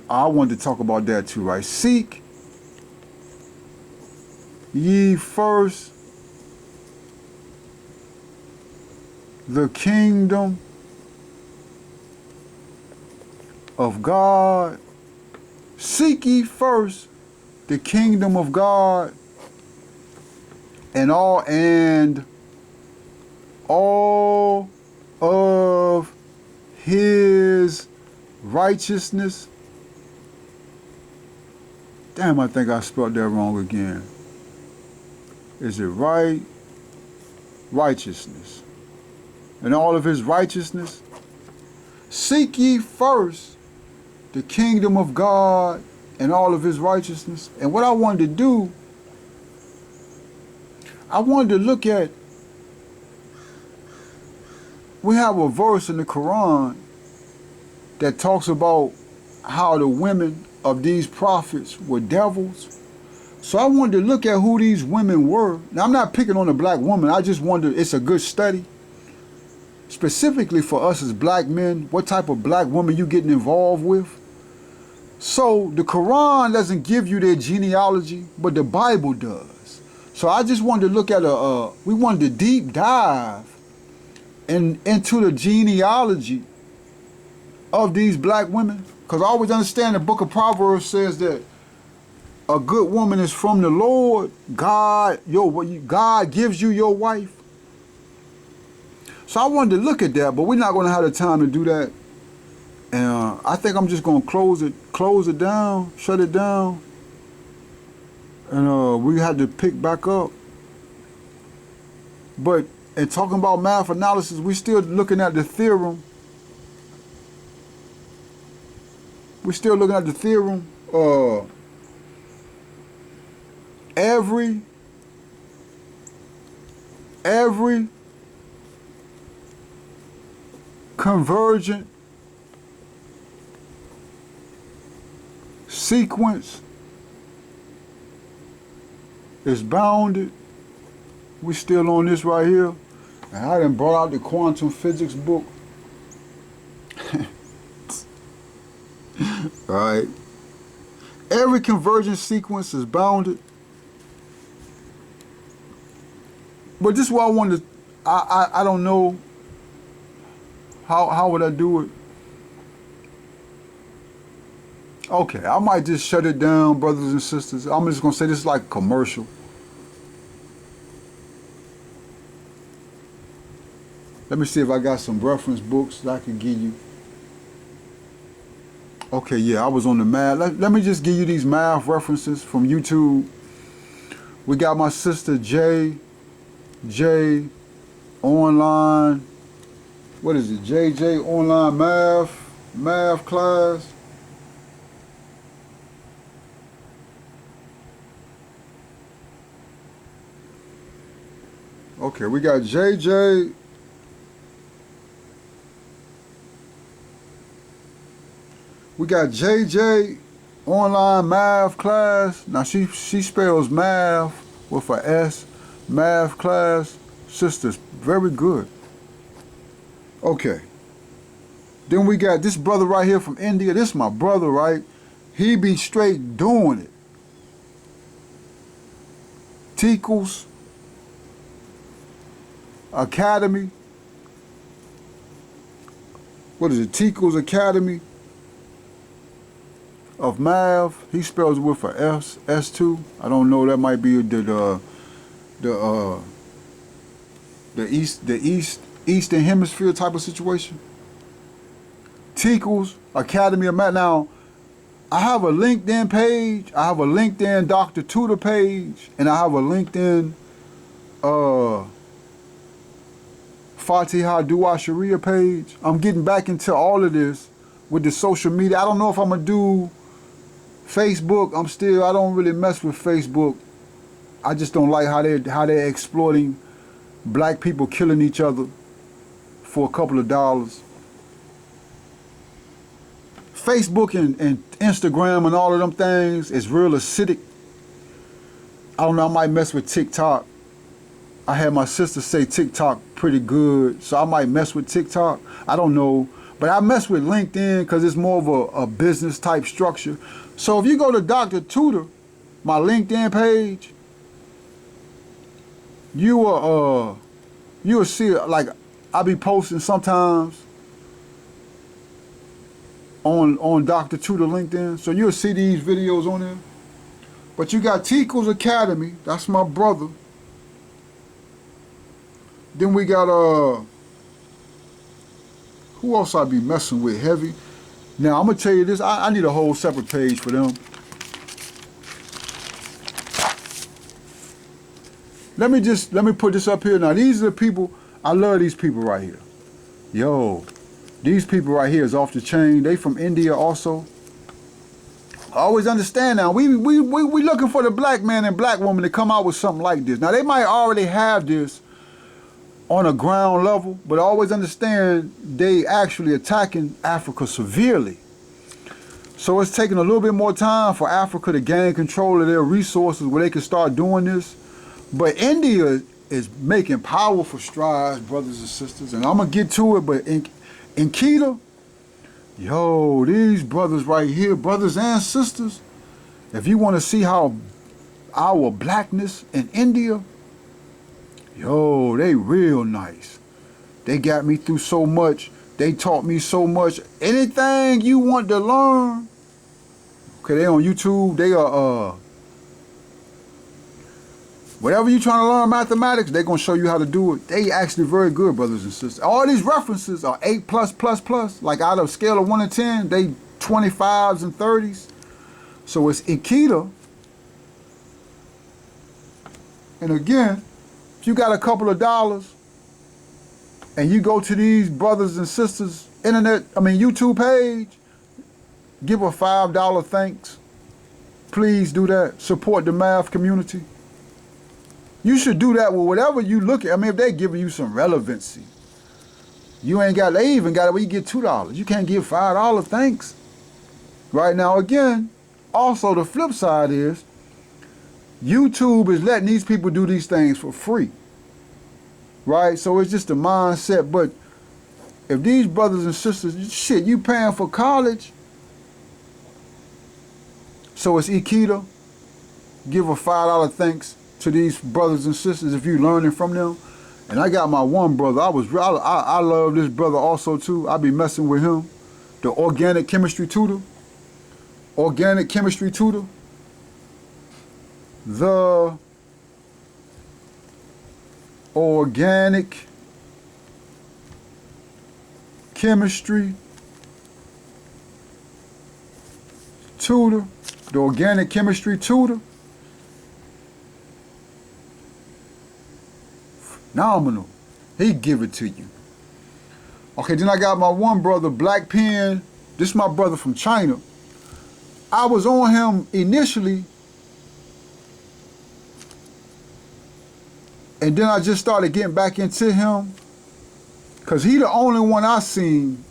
I wanted to talk about that too, right? Seek ye first the kingdom of God. Seek ye first the kingdom of God and all of his righteousness. Damn, I think I spelled that wrong again. Is it right? Righteousness. And all of his righteousness. Seek ye first the kingdom of God and all of his righteousness. And what I wanted to do, I wanted to look at, we have a verse in the Quran that talks about how the women of these prophets were devils. So I wanted to look at who these women were. Now, I'm not picking on a black woman. I just wonder, it's a good study. Specifically for us as black men, what type of black woman you getting involved with. So the Quran doesn't give you their genealogy, but the Bible does. So I just wanted to look at we wanted to deep dive into the genealogy of these black women. Because I always understand the book of Proverbs says that a good woman is from the Lord. God gives you your wife. So I wanted to look at that, but we're not going to have the time to do that. And I think I'm just going to close it down, shut it down. And we had to pick back up. But in talking about math analysis, we're still looking at the theorem. We're still looking at the theorem. Every convergent sequence is bounded. We still on this right here. And I done brought out the quantum physics book. Alright. Every convergent sequence is bounded. But this is what I wanted to, I don't know how would I do it. Okay, I might just shut it down, brothers and sisters. I'm just gonna say this is like a commercial. Let me see if I got some reference books that I can give you. Okay, yeah, I was on the math. Let me just give you these math references from YouTube. We got my sister J online. What is it? JJ online math class. Okay, we got JJ. We got JJ online math class. Now she spells math with a S. Math class. Sisters, very good. Okay. Then we got this brother right here from India. This is my brother, right? He be straight doing it. Tickles Academy. What is it? Tickles Academy of Math. He spells it with a S, S2. I don't know. That might be the Eastern Hemisphere type of situation. Tickles Academy of Math. Now, I have a LinkedIn page. I have a LinkedIn Dr. Tutor page, and I have a LinkedIn Fatiha Dua Sharia page. I'm getting back into all of this with the social media. I don't know if I'm gonna do Facebook. I don't really mess with Facebook. I just don't like how they're exploiting black people, killing each other for a couple of dollars. Facebook and Instagram and all of them things is real acidic. I don't know, I might mess with TikTok. I had my sister say TikTok pretty good, so I might mess with TikTok. I don't know. But I mess with LinkedIn because it's more of a business type structure. So if you go to Dr. Tutor, my LinkedIn page, you will see, like, I be posting sometimes on Dr. Tutor LinkedIn. So you'll see these videos on there. But you got Tico's Academy, that's my brother. Then we got who else I be messing with heavy? Now I'm gonna tell you this, I need a whole separate page for them. Let me put this up here. Now these are the people, I love these people right here. Yo, these people right here is off the chain. They from India also. I always understand now, we looking for the black man and black woman to come out with something like this. Now they might already have this on a ground level, but I always understand they actually attacking Africa severely. So it's taking a little bit more time for Africa to gain control of their resources where they can start doing this. But India is making powerful strides, brothers and sisters, and I'm gonna get to it, but in Keita, yo, these brothers right here, brothers and sisters, if you want to see how our blackness in India, yo, they real nice. They got me through so much. They taught me so much. Anything you want to learn, okay, they on YouTube. They are, whatever you trying to learn mathematics, they going to show you how to do it. They actually very good, brothers and sisters. All these references are 8+++. Like out of a scale of 1 to 10, they 25s and 30s. So it's Ikeda. And again, if you got a couple of dollars and you go to these brothers and sisters YouTube page, give a $5 thanks. Please do that. Support the math community. You should do that with whatever you look at. I mean, if they're giving you some relevancy. You ain't got, they even got it where you get $2. You can't give $5, thanks. Right now, again, also the flip side is, YouTube is letting these people do these things for free. Right? So it's just a mindset. But if these brothers and sisters, shit, you paying for college, so it's Ikeda, give a $5 thanks to these brothers and sisters if you learning from them. And I got my one brother, I love this brother also too. I be messing with him. The organic chemistry tutor. Organic chemistry tutor. The organic chemistry tutor. The organic chemistry tutor. Phenomenal. He give it to you. Okay, then I got my one brother, Black Pen. This is my brother from China. I was on him initially, and then I just started getting back into him, because he the only one I seen.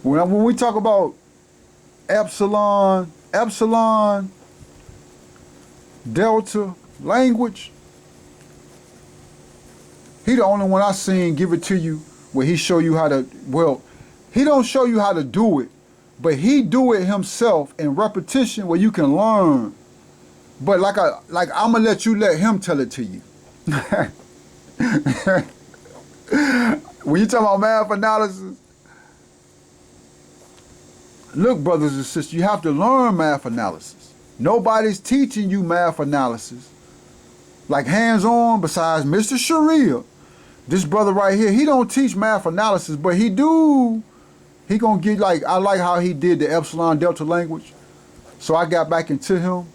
when we talk about epsilon, delta language, he the only one I seen give it to you where he show you how to, well, he don't show you how to do it, but he do it himself in repetition where you can learn. But like I'm gonna let him tell it to you. When you talk about math analysis, look, brothers and sisters, you have to learn math analysis. Nobody's teaching you math analysis like hands-on besides Mr. Sharia. This brother right here, he don't teach math analysis, but he gonna get, like, I like how he did the epsilon delta language. So I got back into him,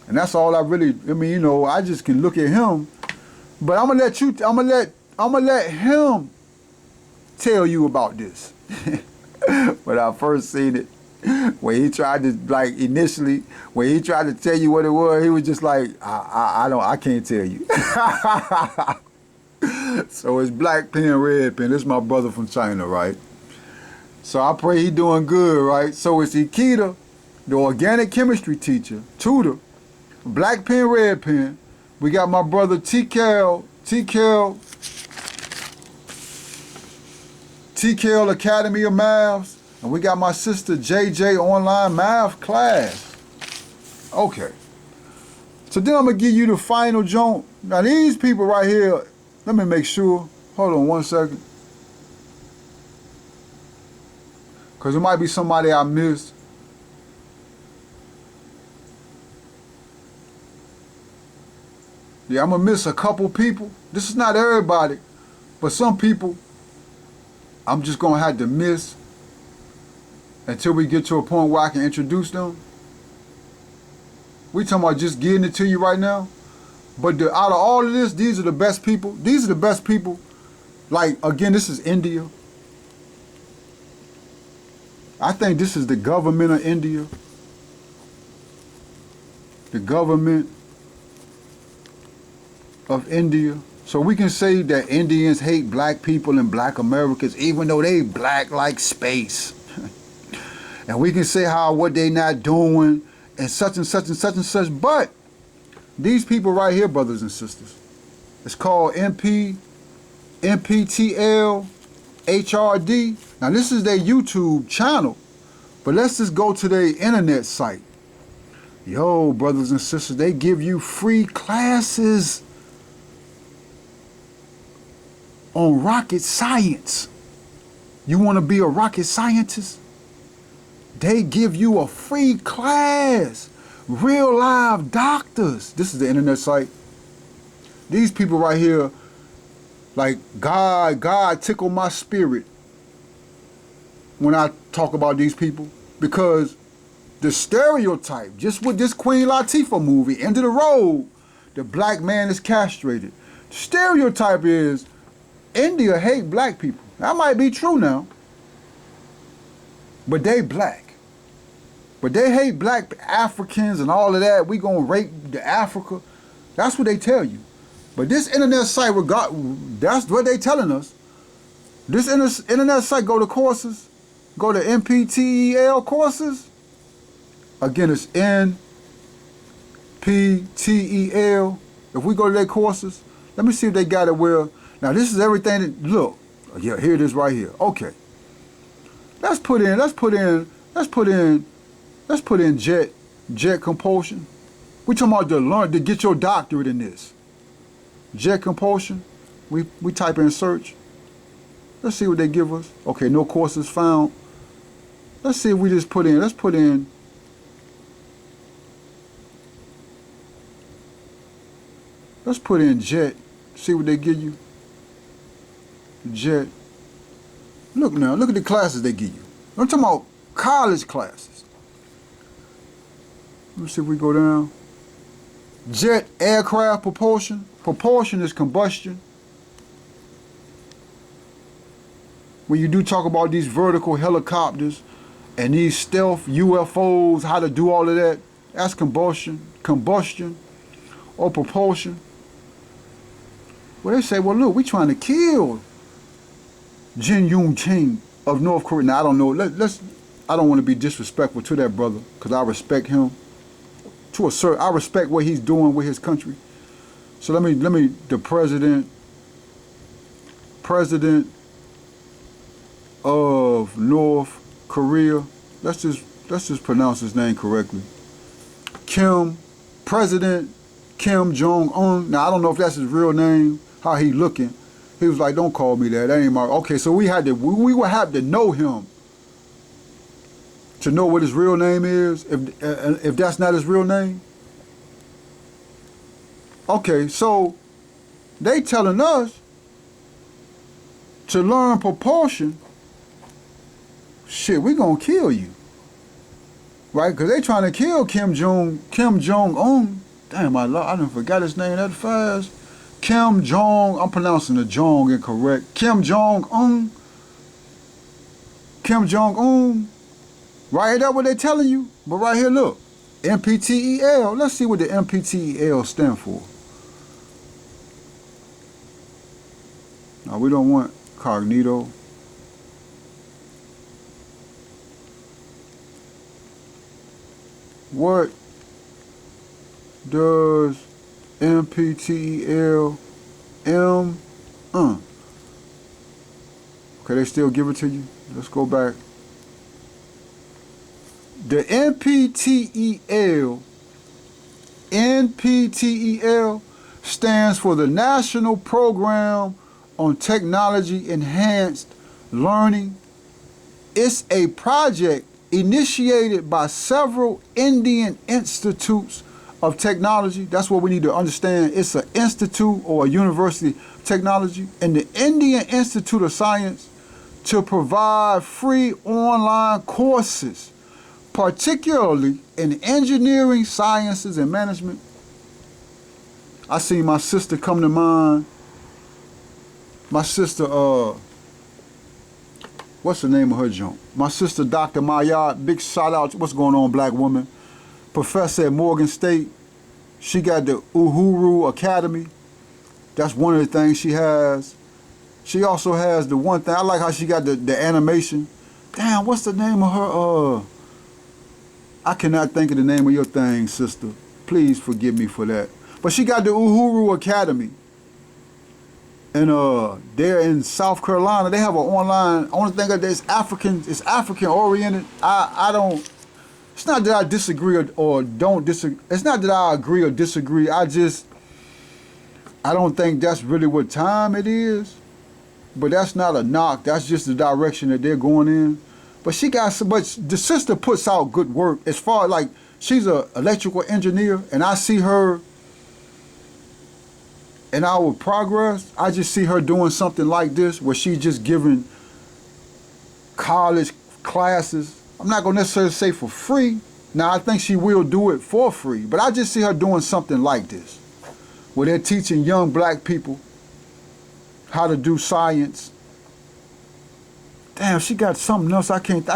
and that's all I mean, you know, I just can look at him. But I'm gonna let him tell you about this. When I first seen it, when he tried to, like, initially, when he tried to tell you what it was, he was just like, I can't tell you. So it's Black Pen, Red Pen. This is my brother from China, right? So I pray he doing good, right? So it's Ikeda, the organic chemistry teacher, tutor, Black Pen, Red Pen. We got my brother TKL Academy of Maths. And we got my sister JJ Online Math Class. Okay. So then I'm going to give you the final joint. Now these people right here, let me make sure. Hold on one second. Because there might be somebody I missed. Yeah, I'm going to miss a couple people. This is not everybody. But some people, I'm just going to have to miss until we get to a point where I can introduce them. We talking about just getting it to you right now. But out of all of this, these are the best people. These are the best people. Like, again, this is India. I think this is the government of India. The government of India. So we can say that Indians hate black people and black Americans, even though they black like space. And we can say how what they not doing and such and such and such and such. But these people right here, brothers and sisters, it's called NPTL HRD. Now this is their YouTube channel, but let's just go to their internet site. Yo, brothers and sisters, they give you free classes on rocket science. You want to be a rocket scientist? They give you a free class. Real live doctors. This is the internet site. These people right here, like God tickled my spirit when I talk about these people, because the stereotype, just with this Queen Latifah movie, End of the Road, the black man is castrated. The stereotype is India hate black people. That might be true now, but they black. But they hate black Africans and all of that. We gonna rape the Africa. That's what they tell you. But this internet site, that's what they telling us. This internet site, go to courses, go to NPTEL courses. Again, it's NPTEL. If we go to their courses, let me see if they got it where. Now this is everything that, look, yeah, here it is right here. Okay. Let's put in jet compulsion. We talking about to get your doctorate in this. Jet compulsion. We type in search. Let's see what they give us. Okay, no courses found. Let's see if we just put in, let's put in jet. See what they give you. Jet. Look now, look at the classes they give you. I'm talking about college classes. Let me see if we go down. Jet aircraft propulsion. Propulsion is combustion. When you do talk about these vertical helicopters and these stealth UFOs, how to do all of that, that's combustion or propulsion. Well, they say, well, look, we trying to kill Jin Yoon Ching of North Korea. Now, I don't know. I don't want to be disrespectful to that brother because I respect him. I respect what he's doing with his country. So let me the president of North Korea. Let's just pronounce his name correctly. President Kim Jong-un. Now I don't know if that's his real name, how he looking. He was like, don't call me that. That ain't my. Okay, so we would have to know him to know what his real name is, if that's not his real name. Okay, so they telling us to learn propulsion. Shit, we gonna kill you, right? Because they trying to kill Kim Jong-un. Damn, I done forgot his name that fast. I'm pronouncing the Jong incorrect. Kim Jong-un. Right, that's what they telling you. But right here, look, NPTEL. Let's see what the NPTEL stand for. Now, we don't want cognito. What does NPTEL Okay, they still give it to you. Let's go back. The NPTEL stands for the National Program on Technology Enhanced Learning. It's a project initiated by several Indian institutes of technology. That's what we need to understand. It's an institute or a university of technology and the Indian Institute of Science to provide free online courses, particularly in engineering, sciences, and management. I see my sister come to mind. My sister, what's the name of her joint? My sister, Dr. Mayad. Big shout out. What's going on, black woman? Professor at Morgan State. She got the Uhuru Academy. That's one of the things she has. She also has the one thing. I like how she got the animation. Damn, what's the name of her? I cannot think of the name of your thing, sister. Please forgive me for that. But she got the Uhuru Academy. And they're in South Carolina. They have an online. Only thing that it's African oriented. I don't. It's not that I disagree or don't disagree. It's not that I agree or disagree. I don't think that's really what time it is. But that's not a knock. That's just the direction that they're going in. But the sister puts out good work as far like she's an electrical engineer, and I see her in our progress. I just see her doing something like this where she's just giving college classes. I'm not going to necessarily say for free. Now, I think she will do it for free, but I just see her doing something like this where they're teaching young black people how to do science. Damn, she got something else I think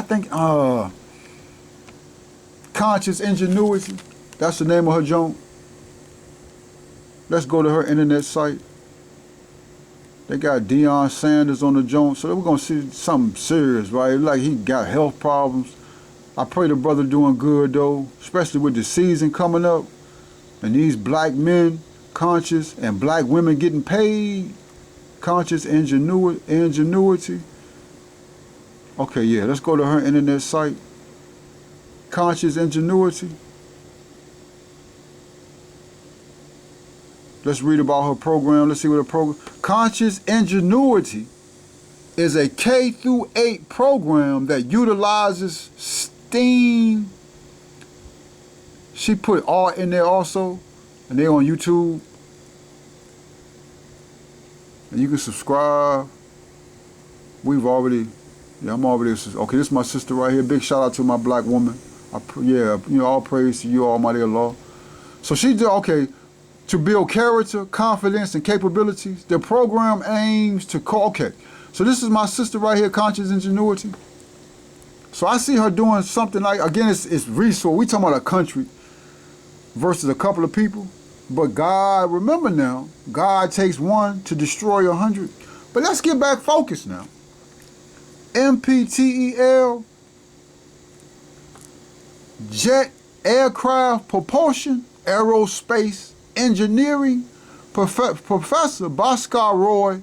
Conscious Ingenuity. That's the name of her joint. Let's go to her internet site. They got Deion Sanders on the joint, so we're gonna see something serious, right? Like he got health problems. I pray the brother doing good though, especially with the season coming up, and these black men conscious and black women getting paid. Conscious ingenuity. Okay, yeah, let's go to her internet site. Conscious ingenuity. Let's read about her program. Let's see what her program. Conscious Ingenuity is a K through 8 program that utilizes STEAM. She put art in there also, and they're on YouTube. And you can subscribe. I'm already. Okay, this is my sister right here. Big shout out to my black woman. All praise to you, Almighty Allah. So she did okay. To build character, confidence, and capabilities, the program aims to so this is my sister right here, Conscious Ingenuity. So I see her doing something like, again, it's resource. We talking about a country versus a couple of people. But God, remember now, God takes one to destroy 100. But let's get back focused now. MPTEL, jet, aircraft, propulsion, aerospace, engineering, Professor Bhaskar Roy,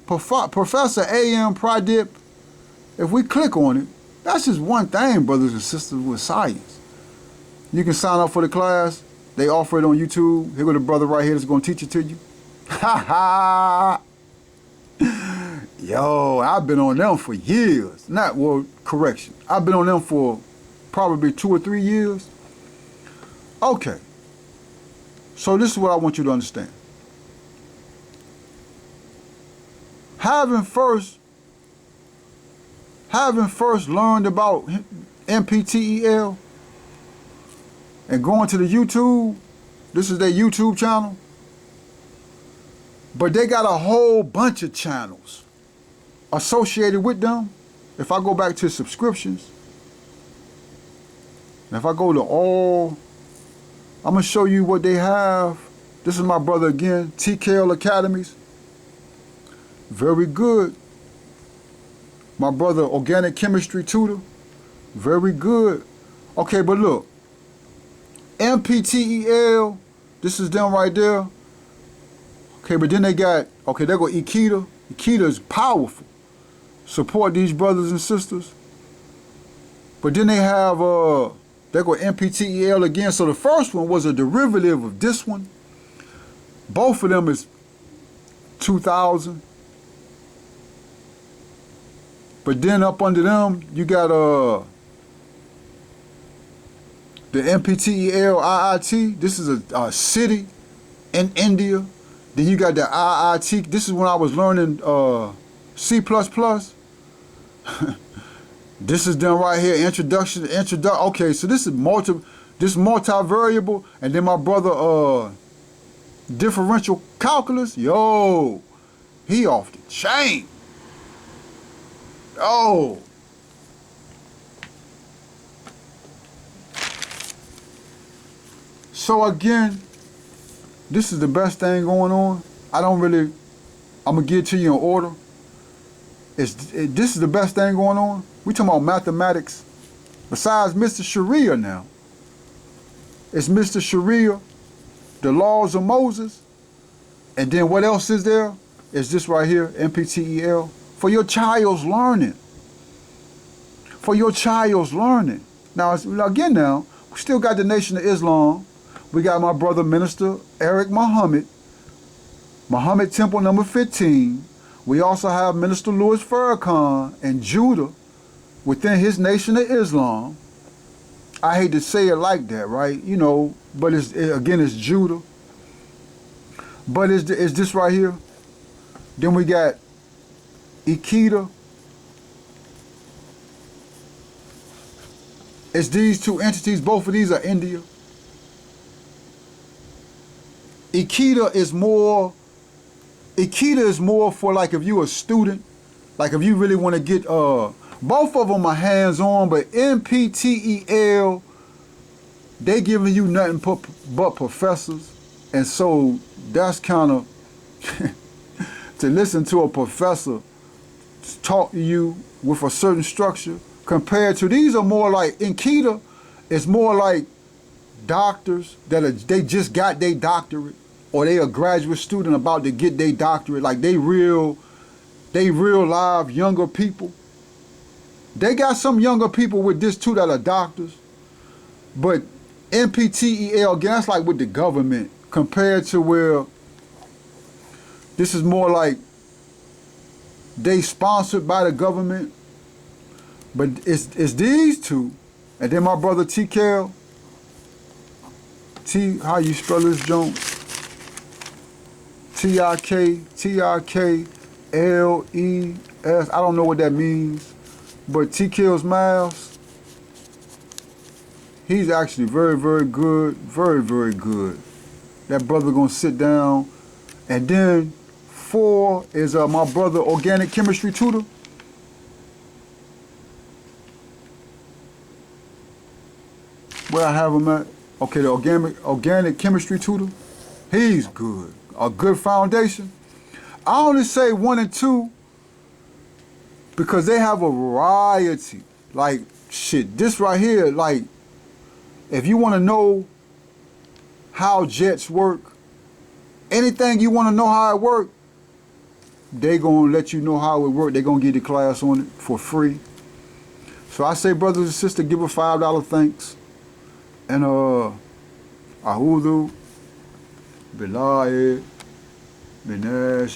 Professor A.M. Pradip. If we click on it, that's just one thing, brothers and sisters, with science. You can sign up for the class. They offer it on YouTube. Here go the brother right here that's going to teach it to you. Ha ha! Yo, I've been on them for years. Correction. I've been on them for probably 2 or 3 years. Okay. So this is what I want you to understand. Having first learned about MPTEL and going to the YouTube, this is their YouTube channel, but they got a whole bunch of channels associated with them. If I go back to subscriptions, and if I go to all, I'm going to show you what they have. This is my brother again, TKL Academies. Very good. My brother, Organic Chemistry Tutor. Very good. Okay, but look. MPTEL, this is them right there. Okay, but then they got, okay, there go Ikeda. Ikeda is powerful. Support these brothers and sisters. But then they have, there go MPTEL again. So the first one was a derivative of this one. Both of them is 2,000. But then up under them, you got the MPTEL IIT. This is a city in India. Then you got the IIT. This is when I was learning C++. This is them right here, introduction. Okay, so this is multivariable, and then my brother differential calculus. Yo, he off the chain. Oh. So again, this is the best thing going on. I'm gonna give it to you in order. This is the best thing going on. We talking about mathematics. Besides Mr. Sharia now, it's Mr. Sharia, the laws of Moses, and then what else is there? It's this right here, MPTEL, for your child's learning. For your child's learning. Now, again now, we still got the Nation of Islam. We got my brother Minister Eric Muhammad Temple number 15. We also have Minister Louis Farrakhan and Judah within his Nation of Islam. I hate to say it like that, right? You know, but it's Judah. But it's this right here. Then we got Ikeda. It's these two entities. Both of these are India. Ikeda is more for like if you're a student, like if you really want to get, both of them are hands-on, but MPTEL, they giving you nothing but professors. And so that's kind of, to listen to a professor talk to you with a certain structure compared to these are more like in Keita, it's more like doctors that they just got their doctorate or they a graduate student about to get their doctorate, like they real live younger people. They got some younger people with this too that are doctors, but NPTEL, again, that's like with the government compared to where this is more like they sponsored by the government, but it's these two, and then my brother TKL, how you spell this, Jones? TIKLES. I don't know what that means, but TKL's Miles, he's actually very, very good, very, very good. That brother gonna sit down, and then 4 is my brother Organic Chemistry Tutor. Where I have him at? Okay, the organic chemistry tutor. He's good. A good foundation. I only say 1 and 2 because they have a variety. Like shit, this right here, like if you want to know how jets work, anything you want to know how it work, they gonna let you know how it work. They gonna give you the class on it for free. So I say, brothers and sisters, give a $5 thanks. And Ahudu, Bilaye, Binesh.